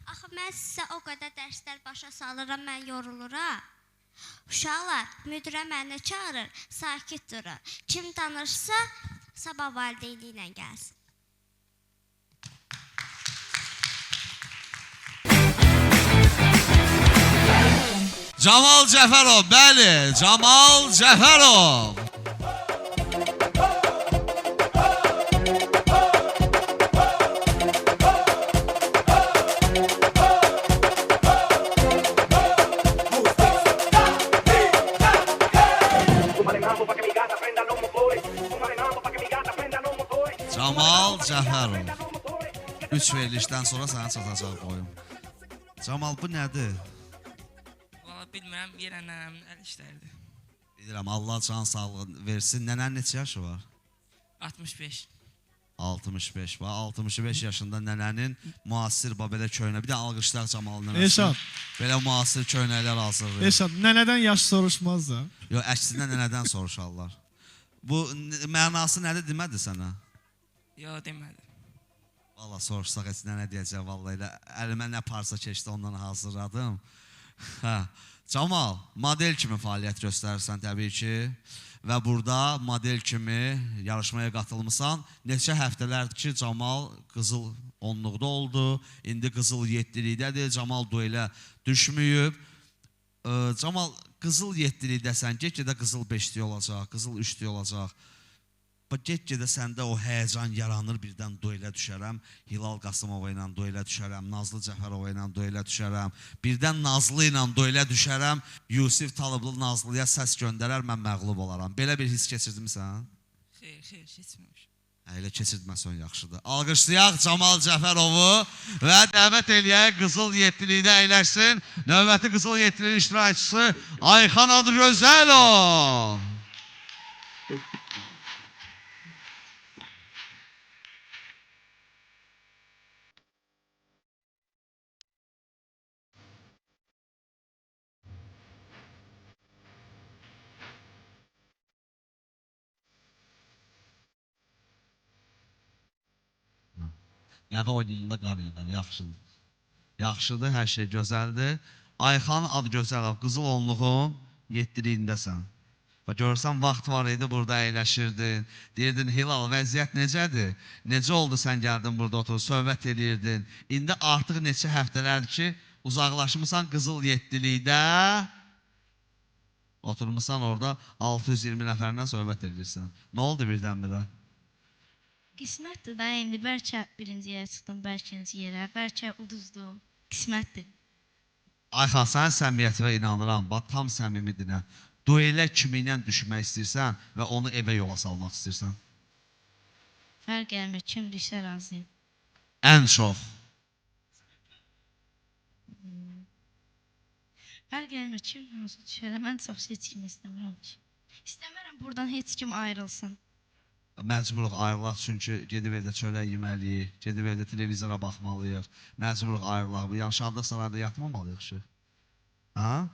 Axı, mən sizə o qədər dərslər başa salıram, mən yoruluram. Uşaqlar, müdirə məni çağırır, sakit durur. Kim danışsa, sabah valideyni ilə gəlsin. Camal Cəfərov, bəli, Camal Cəfərov. Camal Cəfərov. 3 verilişdən sonra sənə çatacaq boyum. Camal, bu nədir? Valla bilmirəm, yenə nənəmin əl işləridir. Bilirəm, Allah can sağlığı versin. Nənən neçə yaşı var? 65. 65 var. 65 yaşında nənənin müasir, belə köynə. Bir də alqışlar Camalın nənəsi. Eşad. Belə müasir köynəklər hazırlayır. Eşad, nənədən yaş soruşmaz da. Yox, əksinə nənədən soruşarlar. Bu mənası nədir demədi sənə? Yox, demədi. Valla soruşsaq heç nə deyəcək, valla elə əlimə nə parça keçdi ondan hazırladım. Camal, model kimi fəaliyyət göstərirsən təbii ki və burada model kimi yarışmaya qatılmısan. Neçə həftələrdir ki, Camal qızıl 10-luqda oldu, indi qızıl 7-likdədir, Camal duelə düşməyib. Camal, qızıl 7-likdəsən, get-gedə qızıl 5-lik olacaq, qızıl 3-lik olacaq. Get-gedə səndə o həyəcan yaranır, birdən duelə düşərəm, Hilal Qasımova ilə duelə düşərəm, Nazlı Cəfərova ilə duelə düşərəm, birdən Nazlı ilə duelə düşərəm, Yusif Talıblı Nazlıya səs göndərər, mən məğlub olaram. Belə bir his keçirdimsən? Xeyr, keçməmiş. Elə keçirdməsən yaxşıdır. Alqışlayaq Camal Cəfərovu və dəvət eləyək qızıl 7-likdə əyləşsin. Növbəti qızıl 7-liyin iştirakçısı Ayxan Adgözəlov. Yəni oynayında qarıyla, yaxşıdır. Yaxşıdır, hər şey gözəldir. Ayxan Adgözəlov, qızıl 10-luğun 7-liyindəsən. Görürsən, vaxt var idi, burada əyləşirdin. Deyirdin, Hilal, vəziyyət necədir? Necə oldu sən gəldin burada otur, söhbət edirdin. İndi artıq neçə həftələrdir ki, uzaqlaşmışsan qızıl 7-likdə. Oturmuşsan orada 620 nəfərlə söhbət edirsən. Nə oldu birdən-birə? Qismətdir da, indi bəlkə birinci yerə çıxdım, bəlkə ikinci yerə, bəlkə uduzdum. Qismətdir. Ayxan, sənin səmimiyyətinə inanıram. Bax, tam səmimidirə. Duelə kiminlə düşmək istəyirsən və onu evə yola salmaq istəyirsən? Fərq gəlmir, kim düşsə razıyım. Ən çox. Fərq gəlmir, kim razı düşər. Mən çox heç kimi istəmirəm ki. İstəmirəm buradan heç kim ayrılsın. Məcburuq ayrılaq, çünki gedib evdə çörək yeməliyik, gedib evdə televizora baxmalıyıq. Məcburuq ayrılaq. Bu yaşandıq sarayda yatmamalıyıq ki. Ha?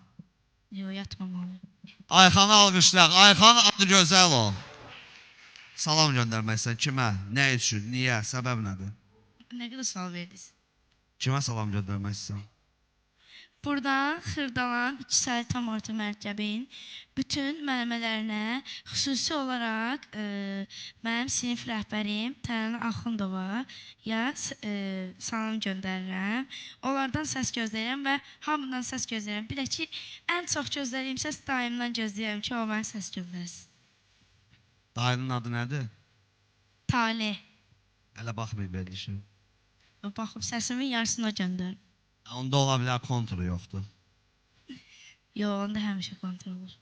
Yox, yatmamalıyım. Ayxanı alqışlayaq. Ayxan adı gözəl o. Salam göndərməksən kimə? Nə üçün? Niyə? Səbəb nədir? Nə qədər sual verdiniz? Kimə salam göndərmək istəyirsən? Buradan Xırdalan 2 saylı tam orta mərtəbəyin bütün müəllimələrinə xüsusi olaraq mənim sinif rəhbərim Tərənə Axundova salam göndərirəm. Onlardan səs gözləyirəm və hamıdan səs gözləyirəm. Bir də ki, ən çox gözlədiyim səs daimdən gözləyirəm ki, o mənə səs göndərsin. Dayının adı nədir? Talih. Hələ baxmayıb verilişim. Baxıb səsimin yarısını o göndərir. Onda ola bilər konturu yoxdur. Yox, onda həmişə kontrol olur.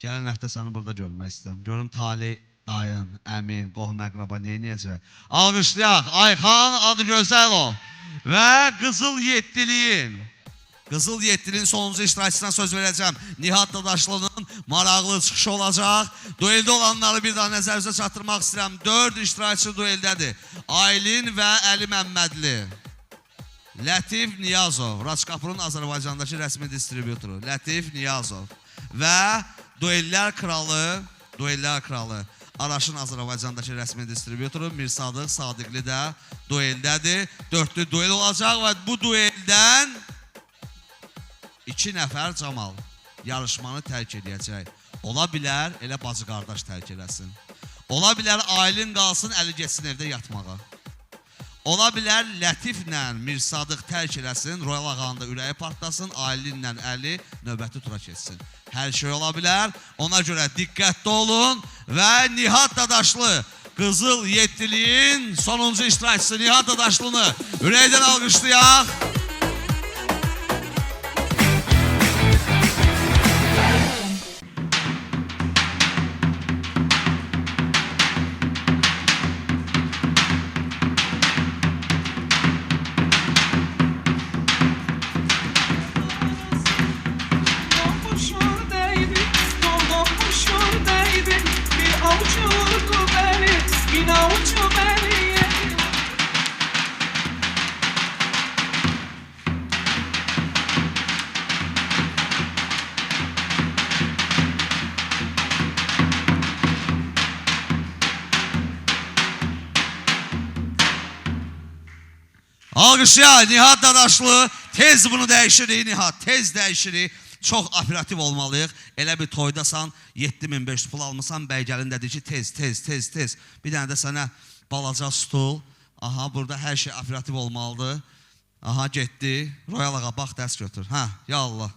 Gələn həftə səni burada görmək istəyirəm. Görüm Talih, dayın, əmin, qohum əqraba neynəyəcək? Alqışlayaq, Ayxan adı gözəl o. Və Qızıl Yediliyin sonuncu iştirakçısına söz verəcəm. Nihat Dadaşlı'nın maraqlı çıxışı olacaq. Dueldə olanları bir daha nəzərinizə çatdırmaq istəyirəm. 4 iştirakçı dueldədir. Aylin və Əli Məmmədli. Lətif Niyazov, Raçkapurun Azərbaycandakı rəsmi distributoru. Lətif Niyazov və Duellər Kralı, Araşın Azərbaycandakı rəsmi distributoru Mirsadıq Sadiqli də dueldədir. 4'lü duel olacaq və bu dueldən 2 nəfər Camal yarışmanı tərk edəcək. Ola bilər, elə bacı qardaş tərk eləsin. Ola bilər, Aylin qalsın, Əli geçsin evdə yatmağa. Ola bilər, Lətiflə Mirsadıq tərk eləsin, Royal Ağanında ürəyi partlasın, Aylinlə Əli növbəti tura keçsin. Hər şey ola bilər, ona görə diqqətli olun və Nihat Dadaşlı, Qızıl Yediliyin sonuncu iştirakçısı Nihat Dadaşlı'nı ürəkdən alqışlayaq. Alqışlayaq, Nihat Dadaşlı, tez bunu dəyişirik Nihat, tez dəyişirik. Çox operativ olmalıyıq. Elə bir toydasan, 7500 pul almışsan, bəygəlin dedi ki, tez. Bir dənə də sənə balaca stul. Aha, burada hər şey operativ olmalıdır. Aha, getdi. Royal ağa, bax, dərs götür. Hə, ya Allah.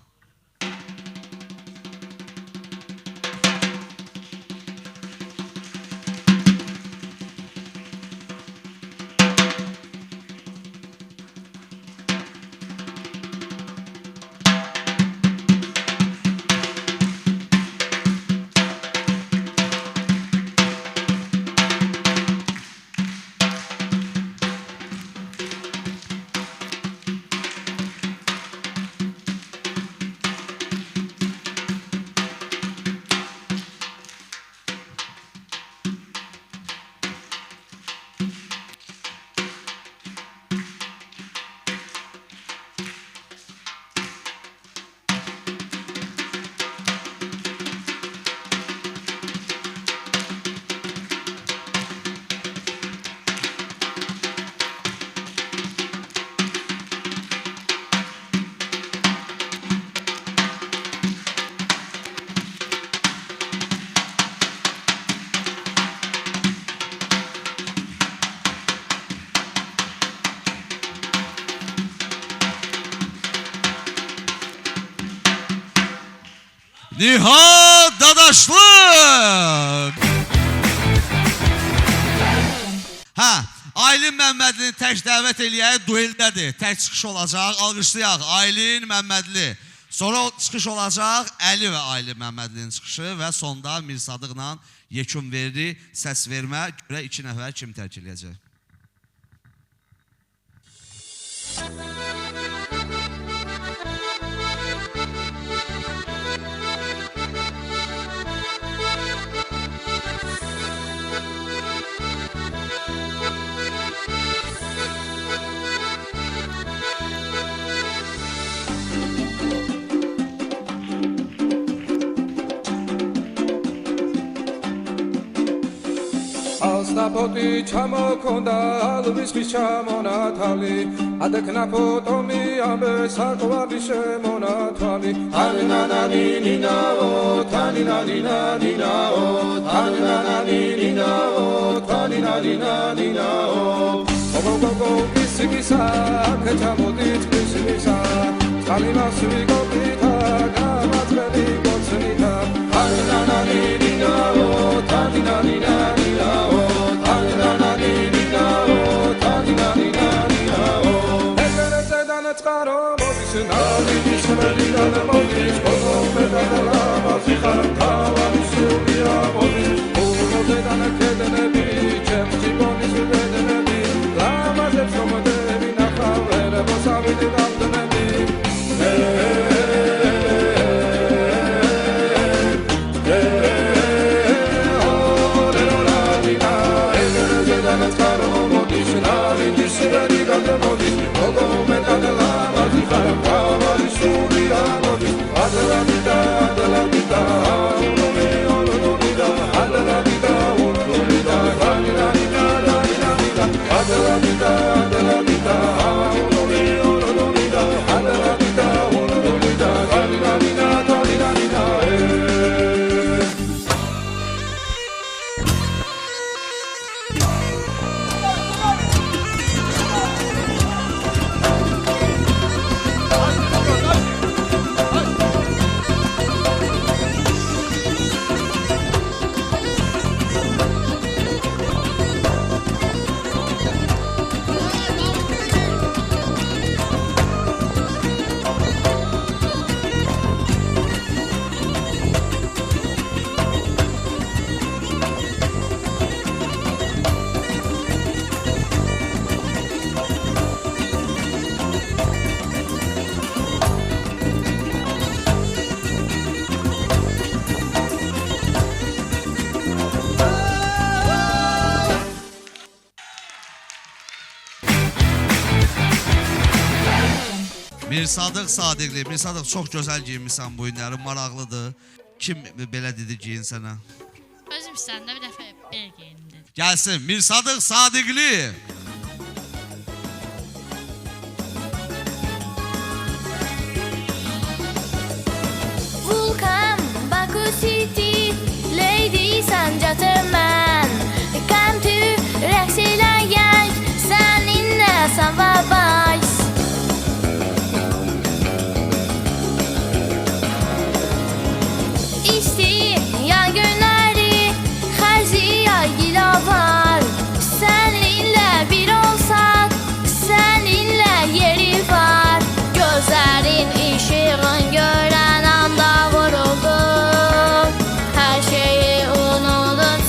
Nihat Dadaşlı! Hə, Aylin Məmmədlini tək dəvət eləyək, dueldədir. Tək çıxış olacaq, alqışlayaq. Aylin Məmmədli, Sonra çıxış olacaq Əli və Ayli Məmmədlinin çıxışı və sonda Mirsadıqla yekun verdi səs vermə. Görə 2 nəfər kim tərk edəcək? Աստապոտի չամոքոնդա ալուվիս վիշամոնաթալի Ադեքնապոտոմի ամբես հակվարդի շեմոնաթալի Թանինանանինինաո, թանինանինանինաո Թանինանանինինաո, թանինանինանինաո Ողողողո կիսի կիսա, կեչամոտից կիսի կիսա Կալի մասուի գոպիթա, գամացվելի գոցնիթա Թանինանանինինաո, թանինանինանինաո Mirsadıq Sadiqli, Mirsadıq çox gözəl giyinmişsən bu günləri, maraqlıdır. Kim belə dedi giyin sənə? Özüm istəyəndə bir dəfə belə geyinim dedim. Gəlsin, Mirsadıq Sadiqli. Vulkan, Baku City, Lady San Gentleman Come to rəqs eləyək, səninlə Sava Boys İstəyən günləri, xərziyə gilə var Səninlə bir olsaq, səninlə yeri var Gözlərin işığın görən anda vuruldum Hər şeyi unudun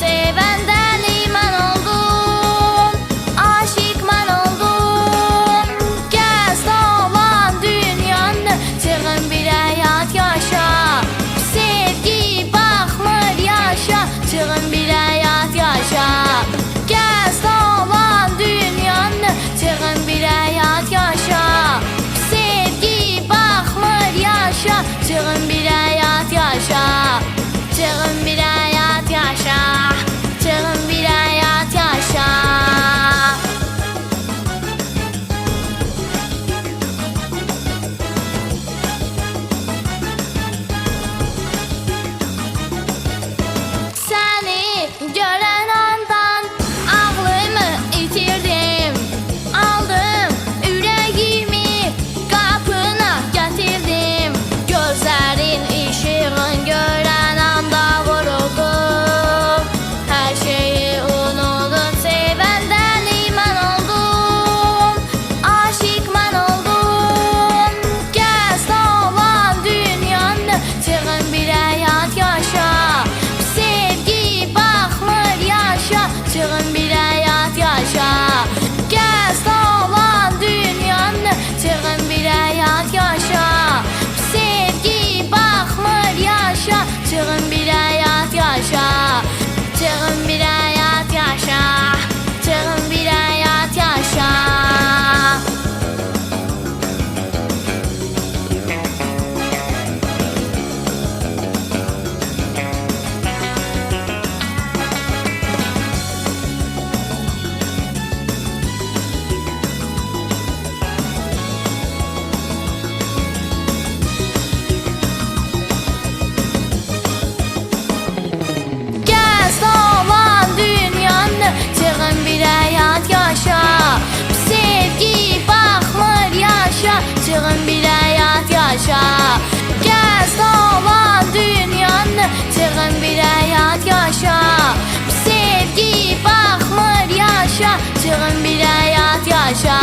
yaşa.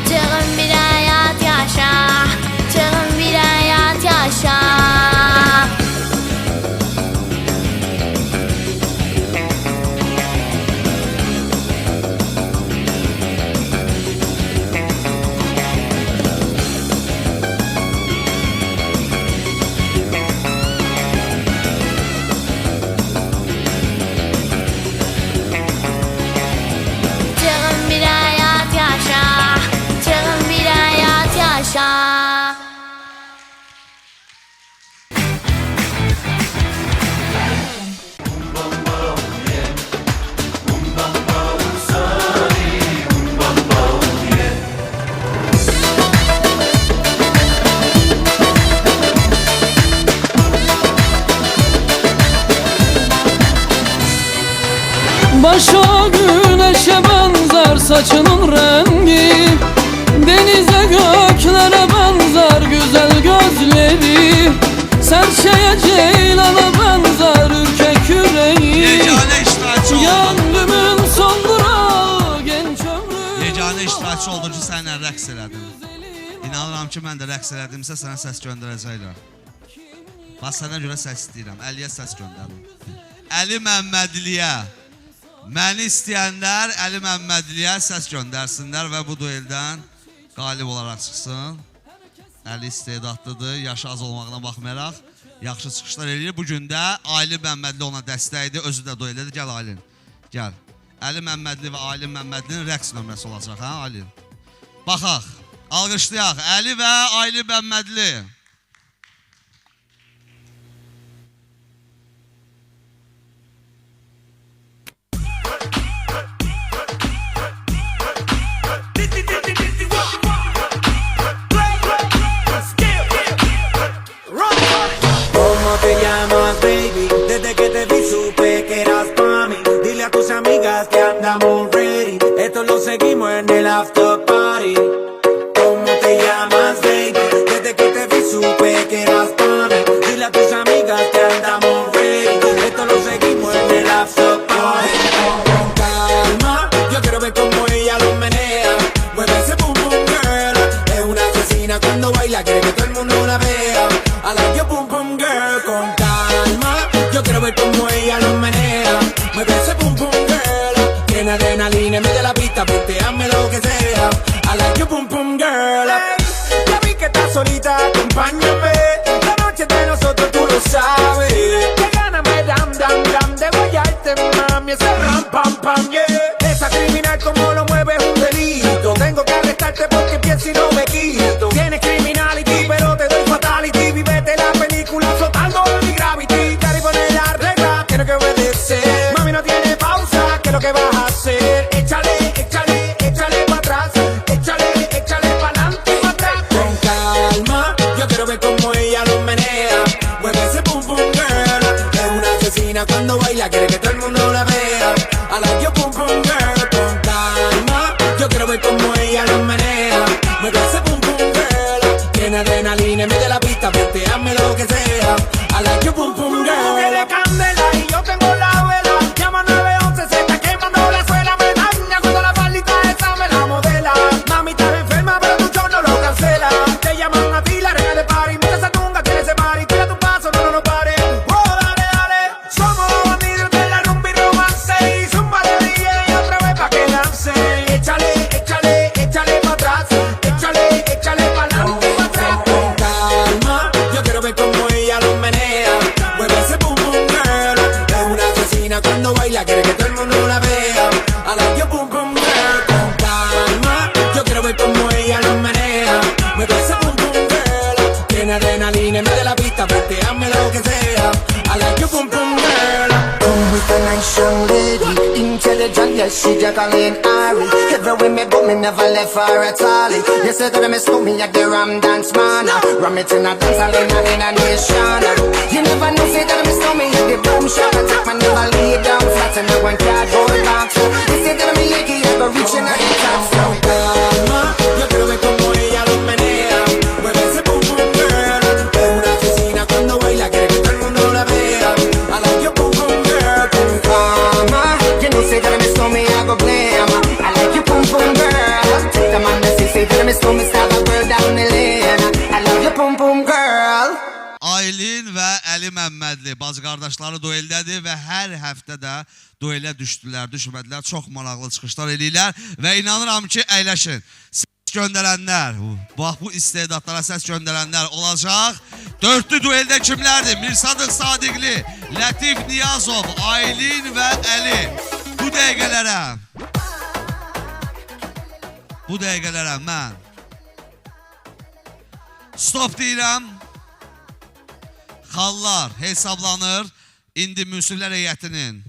Çığın bir hayat yaşa. Çığın bir hayat yaşa. Çığın bir hayat yaşa. Çığın bir hayat yaşa. Başa güneşe benzer saçının rengi, denize göklere benzer güzel gözleri, serçeye ceylana benzer ürkek yüreği. Yeganə iştirakçı oldun. Gönlümün son durağı genç ömrüm. Yeganə iştirakçı oldun ki, sənlə rəqs elədin. İnanıram ki, mən də rəqs elədimsə sənə səs göndərəcəklər. Bax, sənə görə səs istəyirəm. Əliyə səs göndərin. Əli Məmmədliyə. Məni istəyənlər Əli Məmmədliyə səs göndərsinlər və bu dueldən qalib olaraq çıxsın. Əli istedadlıdır, yaşı az olmağına baxmayaraq yaxşı çıxışlar eləyir. Bugün də Aylin Məmmədli ona dəstəkdir, özü də dueldir. Gəl Aylin, gəl. Əli Məmmədli və Aylin Məmmədlinin rəqs nömrəsi olacaq, hə Aylin? Baxaq, alqışlayaq. Əli və Aylin Məmmədli. ¿Cómo te llamas, baby? Desde que te vi supe que eras pa' mí. Dile a tus amigas que andamos ready. Esto lo seguimos en el after party. ¿Cómo te llamas, baby? Desde que te vi supe que eras pa' mí. Dile a tus amigas que andamos ready. Esto lo seguimos en el after party. Con calma, yo quiero ver cómo ella lo menea. Mueve ese boom boom girl. Es una asesina cuando baila, quiere que todo el mundo la vea. I like your boom boom girl. Con calma, yo quiero ver cómo ella lo menea. Mueve ese boom boom girl. Tiene adrenalina en medio de la pista, volteame lo que sea. I like your boom boom girl. Ya vi que estás solita, acompáñame. La noche de nosotros tú lo sabes. Que gana me dam dam dam de guayarte, mami. Ese ram pam pam yeah. Esa criminal como lo mueve es un delito. Tengo que arrestarte porque pienso y no me quito. Tienes criminality pero te doy fatality. Vivete la película soltando mi gravity. Cari pone la regla, tiene que obedecer. Mami no tiene pausa, ¿qué es lo que vas a hacer? Échale, échale, échale para atrás. Échale, échale para adelante y para atrás. Con calma, yo quiero ver cómo ella lo menea. Mueve ese boom boom girl. Es una asesina cuando baila, quiere que todo el mundo la vea. I like your boom boom girl. Con calma, yo quiero ver cómo ella lo menea. Mueve ese boom boom girl. Tiene adrenalina en medio de la pista, volteame lo que sea. I like your boom boom girl. Que le candela y yo tengo la vela. Llama 911, se está quemando la suela. Me daña cuando la palita esa me la modela. Mami estás enferma pero tu show no lo cancela. Te llaman a ti la reina de party. Mira esa tunga, tiene ese party. Tira tu paso, no pare. Oh, dale, dale. Somos los bandidos de la rumba y romance. Y zumba de DJ y otra vez pa' que lance. Échale, échale, échale pa' atrás. Échale, échale pa' adelante y pa' atrás. Con calma, yo quiero ver cómo ella lo menea. Mueve ese boom boom girl. Es una asesina cuando baila, quiere que todo el mundo la vea. I like your boom boom girl. Con calma, yo quiero ver cómo ella lo menea. Mueve ese boom boom girl. Tiene adrenalina en medio de la pista, volteame lo que sea. I like your boom boom girl. Come with a nice young lady, intelligent, yes, she Jacqueline Ari. Every way me but me never left her at all. You said that I miss me at the Ram Dance Man. Ram it in a dance hall in a nation. You never know, say that I miss me at the boom shop. I take my never lay down flat in a one cardboard box. You said that I'm a Yankee, I go reaching at the top. So calma, yo quiero ver cómo ella lo menea. Mueve ese boom boom girl. Es una asesina cuando baila, quiere que todo el mundo la vea. I like your boom boom girl. Con calma, you know, say that I miss me, I go blame. I like your boom boom girl. me slow, me style a girl down the lane. I love you, pum pum girl. Aylin və Əli Məmmədli bacı qardaşları dueldədir və hər həftə də duelə düşdülər, düşmədilər. Çox maraqlı çıxışlar eləyirlər və inanıram ki, əyləşin. Səs göndərənlər, bax bu istedadlara səs göndərənlər olacaq. Dördlü dueldə kimlərdir? Mirsadıq Sadiqli, Lətif Niyazov, Aylin və Əli. Bu dəqiqələrə mən stop deyirəm. Xallar hesablanır. İndi münsiflər heyətinin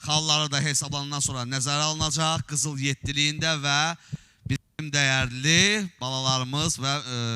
xalları da hesablanandan sonra nəzərə alınacaq. Qızıl yetdiliyində və bizim dəyərli balalarımız və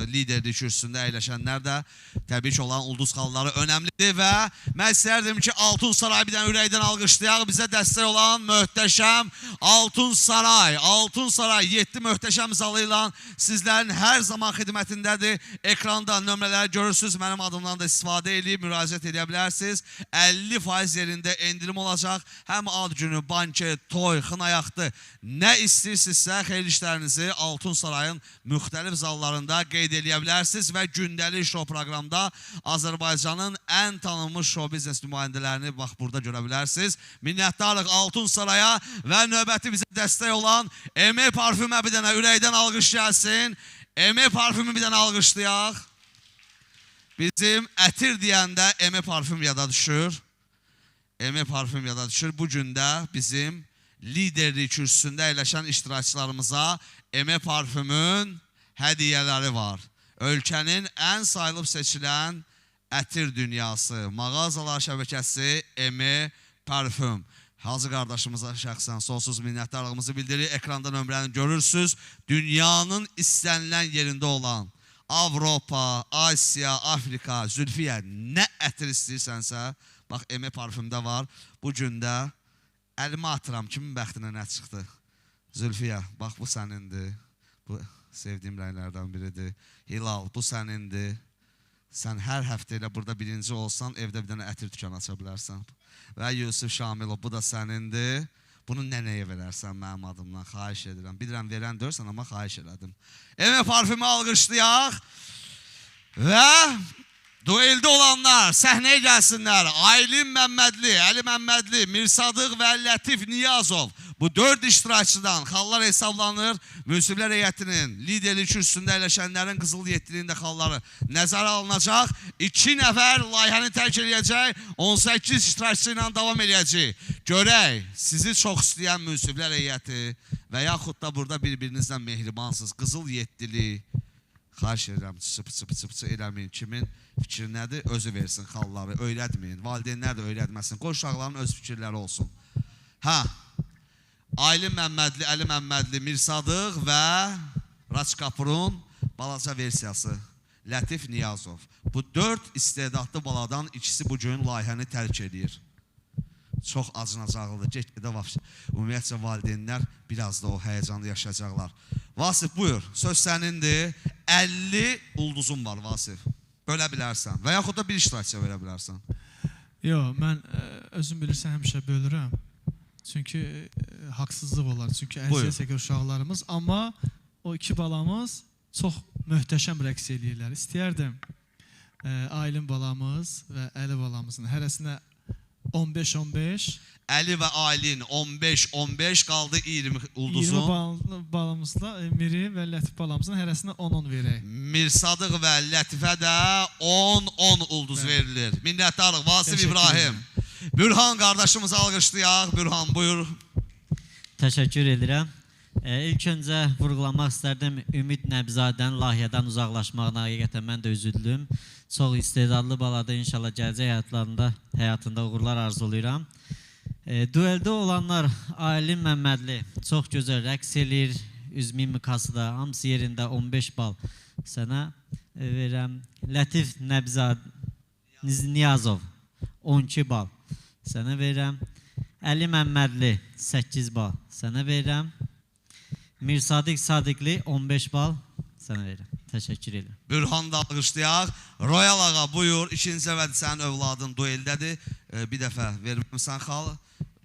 liderlik kürsüsündə əyləşənlər də təbii ki olan ulduz xalları önəmlidir və mən istərdim ki Altun Saray bir dənə ürəkdən alqışlayaq. Bizə dəstək olan möhtəşəm Altun Saray. Altun Saray 7 möhtəşəm zalı ilə sizlərin hər zaman xidmətindədir. Ekranda nömrələri görürsünüz. Mənim adımdan da istifadə edib müraciət edə bilərsiniz. 50% yerində endirim olacaq. Həm ad günü, banket, toy, xınayaqdı. Nə istəyirsinizsə xeyir işlərinizi Altun Sarayın müxtəlif zallarında qeyd edə bilərsiniz və gündəlik şou proqramda Azərbaycanın ən tanınmış şou biznes nümayəndələrini bax burada görə bilərsiniz. Minnətdarlıq Altun Saraya və növbəti bizə dəstək olan Eme Parfümə bir dənə ürəkdən alqış gəlsin. Eme Parfümü bir dənə alqışlayaq. Bizim ətir deyəndə Eme Parfüm yada düşür. Eme Parfüm yada düşür. Bu gündə bizim liderlik kürsüsündə əyləşən iştirakçılarımıza Eme Parfümün hədiyyələri var. Ölkənin ən sayılıb seçilən ətir dünyası, mağazalar şəbəkəsi Eme Parfüm. Hacı qardaşımıza şəxsən sonsuz minnətdarlığımızı bildirir. Ekranda nömrəni görürsünüz. Dünyanın istənilən yerində olan Avropa, Asiya, Afrika, Zülfiyə nə ətir istəyirsənsə, bax Eme Parfümdə var. Bu gündə əlimə atıram, kimin bəxtinə nə çıxdı? Zülfiyə, bax bu sənindir. Bu sevdiyim rənglərdən biridir. Hilal, bu sənindir. Sən hər həftə ilə burada birinci olsan, evdə bir dənə ətir dükanı aça bilərsən. Və Yusuf Şamilov, bu da sənindir. Bunu nənəyə verərsən mənim adımdan, xahiş edirəm. Bilirəm, verən dörsən, amma xahiş elədim. Eme Parfümü alqışlayaq. Və dueldə olanlar səhnəyə gəlsinlər. Aylin Məmmədli, Əli Məmmədli, Mirsadıq və Lətif Niyazov. Bu 4 iştirakçıdan xallar hesablanır. Münsiflər heyətinin liderlik kürsüsündə əyləşənlərin qızıl yetdiliyində xalları nəzərə alınacaq. 2 nəfər layihəni tərk edəcək. 18 iştirakçı ilə davam edəcək. Görək, sizi çox istəyən münsiflər heyəti və yaxud da burada bir-birinizlə mehribansınız. Qızıl yetdili. Xahiş edirəm, çıp eləməyin. Kimin fikri nədir? Özü versin xalları, öyrətməyin. Valideynlər də öyrətməsin. Qoy uşaqların öz fikirləri olsun. Aylin Məmmədli, Əli Məmmədli, Mirsadıq və Raç Kapurun balaca versiyası Lətif Niyazov. Bu 4 istedadlı baladan ikisi bugün layihəni tərk edir. Çox acınacaqlıdır. Getdə ümumiyyətcə valideynlər biraz da o həyəcanlı yaşayacaqlar. Vasif, buyur, söz sənindir. 50 ulduzun var, Vasif. Bölə bilərsən və yaxud da bir iştirakçıya verə bilərsən. Yox, mən özüm bilirsən həmişə bölürəm. Çünki haqsızlıq olar. Çünki əziyyət çəkir uşaqlarımız. Amma o 2 balamız çox möhtəşəm rəqs eləyirlər. İstəyərdim Aylin balamız və Əli balamızın hərəsinə 15-15. Əli və Aylin 15-15 qaldı 20 ulduzun. 20 balamızla Miri və Lətif balamızın hərəsinə 10-10 verək. Mirsadıq və Lətifə də 10-10 ulduz verilir. Minnətdarlıq, Vasif İbrahim. Bürhan qardaşımızı alqışlayaq. Bürhan, buyur. Təşəkkür edirəm. İlk öncə vurğulamaq istərdim Ümid Nəbzadənin layihədən uzaqlaşmağına həqiqətən mən də üzüldüm. Çox istedadlı baladır, inşallah gələcək həyatında uğurlar arzulayıram. Dueldə olanlar Aylin Məmmədli çox gözəl rəqs eləyir, üz mimikası da hamısı yerində 15 bal sənə verirəm. Lətif Niyazov 12 bal sənə verirəm. Əli Məmmədli 8 bal sənə verirəm. Mirsadıq Sadiqli 15 bal sənə verirəm. Təşəkkür edirəm. Bürhan da alqışlayaq. Royal ağa buyur. İkinci əvvəl sənin övladın dueldədir. Bir dəfə verməmsən xal.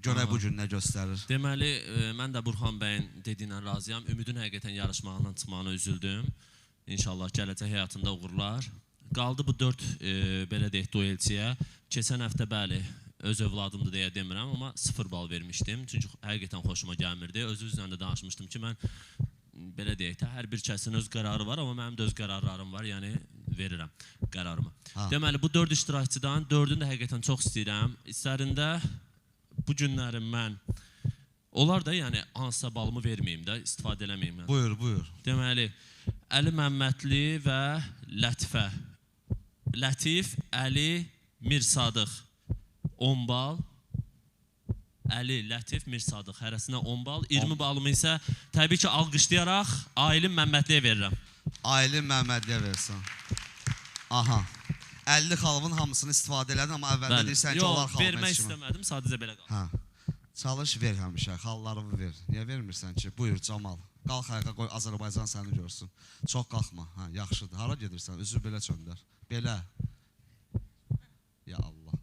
Görək bu gün nə göstərir. Deməli, mən də Burxan bəyin dediyindən razıyam. Ümidin həqiqətən yarışmağından çıxmağına üzüldüm. İnşallah gələcək həyatında uğurlar. Qaldı bu 4 belə deyək duelçiyə. Keçən həftə bəli, öz övladımdır deyə demirəm, amma 0 bal vermişdim. Çünki həqiqətən xoşuma gəlmirdi. Özünüzlə də danışmışdım ki, mən belə deyək də, hər bir kəsin öz qərarı var, amma mənim də öz qərarlarım var, yəni verirəm qərarımı. Deməli, bu 4 iştirakçıdan 4-ünü də həqiqətən çox istəyirəm. İstərində bu günləri mən, onlar da yəni hansısa balımı verməyim də, istifadə eləməyim. Buyur. Deməli, Əli Məmmədli və Lətifə. Lətif, Əli, Mir Sadıq 10 bal. Əli, Lətif, Mir Sadıq hərəsinə 10 bal. 20 balımı isə təbii ki, alqışlayaraq Aylin Məmmədliyə verirəm. Aylin Məmmədliyə versin. Aha. 50 xalımın hamısını istifadə elədin, amma əvvəldə deyirsən ki, onlar xalım. Yox, vermək istəmədim, sadəcə belə qaldı. Çalış, ver həmişə, xallarımı ver. Niyə vermirsən ki? Buyur, Camal. Qalx ayağa qoy, Azərbaycan səni görsün. Çox qalxma, yaxşıdır. Hara gedirsən? Üzü belə çöndər. Belə. Ya Allah.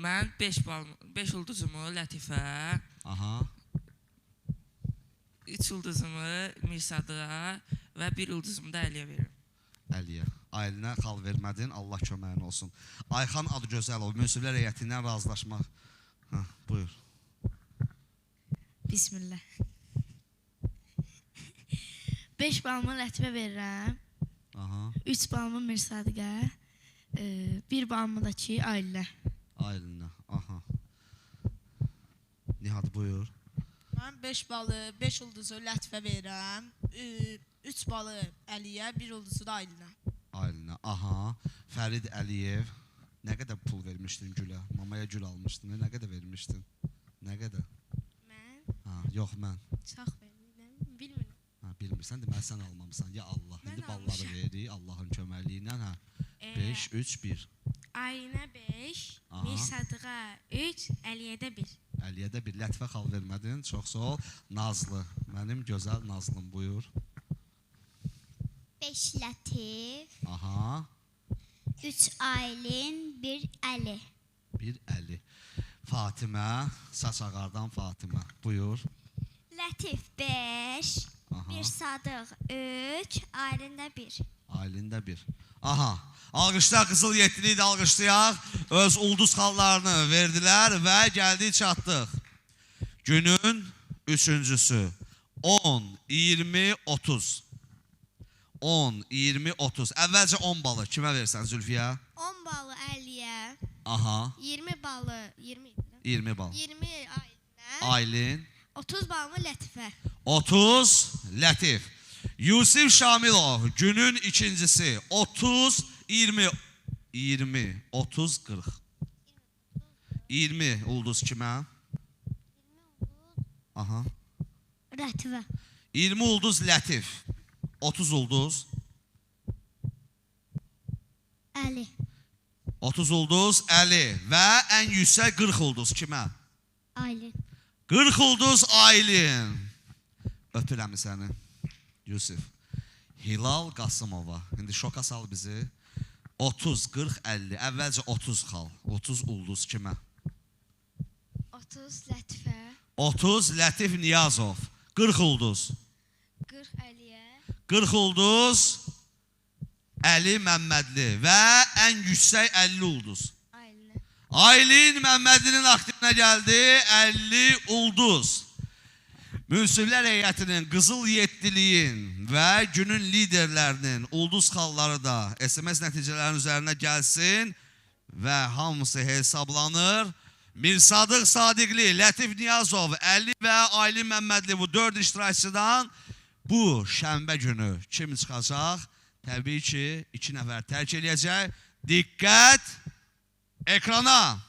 Mən 5 ulduzumu Lətifə, 3 ulduzumu Mirsadığa və 1 ulduzumu da Əliyə verirəm. Əliyə. Aylinə xal vermədin, Allah köməyin olsun. Ayxan Adıgözəlov, münsiflər heyətindən razılaşmaq. Buyur. Bismillah. 5 balımı Lətifə verirəm. 3 balımı Mirsadiqə. 1 balımı da ki Aylinə. Aylinə, Nihat buyur. Mən 5 balı, 5 ulduzu Lətifə verirəm. 3 balı Əliyə, 1 ulduzu da Aylinə. Aylinə, Fərid Əliyev. Nə qədər pul vermişdin Gülə? Mamaya gül almışdın, nə qədər vermişdin? Nə qədər? Mən? Yox, mən. Çox vermirəm, bilmirəm. Bilmirsən, deməli sən almamısan. Ya Allah, indi balları verir, Allahın köməkliyi ilə. 5, 3, 1. Aylinə 5, Mirsadığa 3, Əliyə də 1. Əliyə də 1. Lətifə xal vermədin, çox sağ ol. Nazlı, mənim gözəl Nazlım, buyur. 5 Lətif. 3 Aylin, 1 Əli. 1 Əli. Fatimə, saç ağardan Fatimə, buyur. Lətif 5, Mirsadıq 3, Aylin də 1. Aylin də 1. Alqışlayaq, Qızıl Yetdiliyi də alqışlayaq. Öz ulduz xallarını verdilər və gəldik çatdıq. Günün üçüncüsü. 10, 20, 30. 10, 20, 30. Əvvəlcə 10 balı kimə versən Zülfiyə? 10 balı Əliyə. 20 balı 20 bal. 20 Aylinə. Aylin. 30 balımı Lətifə. 30 Lətif. Yusif Şamilov günün ikincisi. 30, 20, 20, 30, 40. 20 ulduz kimə? Lətifə. 20 ulduz Lətif. 30 ulduz. Əli. 30 ulduz Əli və ən yüksək 40 ulduz kimə? Aylin. 40 ulduz Aylin. Öpürəm səni Yusuf. Hilal Qasımova. İndi şoka sal bizi. 30, 40, 50. Əvvəlcə 30 xal. 30 ulduz kimə? 30 Lətifə. 30 Lətif Niyazov. 40 ulduz. 40 Əliyə. 40 ulduz Əli Məmmədli və ən yüksək 50 ulduz. Aylin Məmmədlinin aktivinə gəldi 50 ulduz. Münsiflər heyətinin, Qızıl Yetdiliyin və günün liderlərinin ulduz xalları da SMS nəticələrinin üzərinə gəlsin və hamısı hesablanır. Mirsadıq Sadiqli, Lətif Niyazov, Əli və Aylin Məmmədli bu 4 iştirakçıdan bu şənbə günü kim çıxacaq? Təbii ki, 2 nəfər tərk eləyəcək. Diqqət! Ekrana!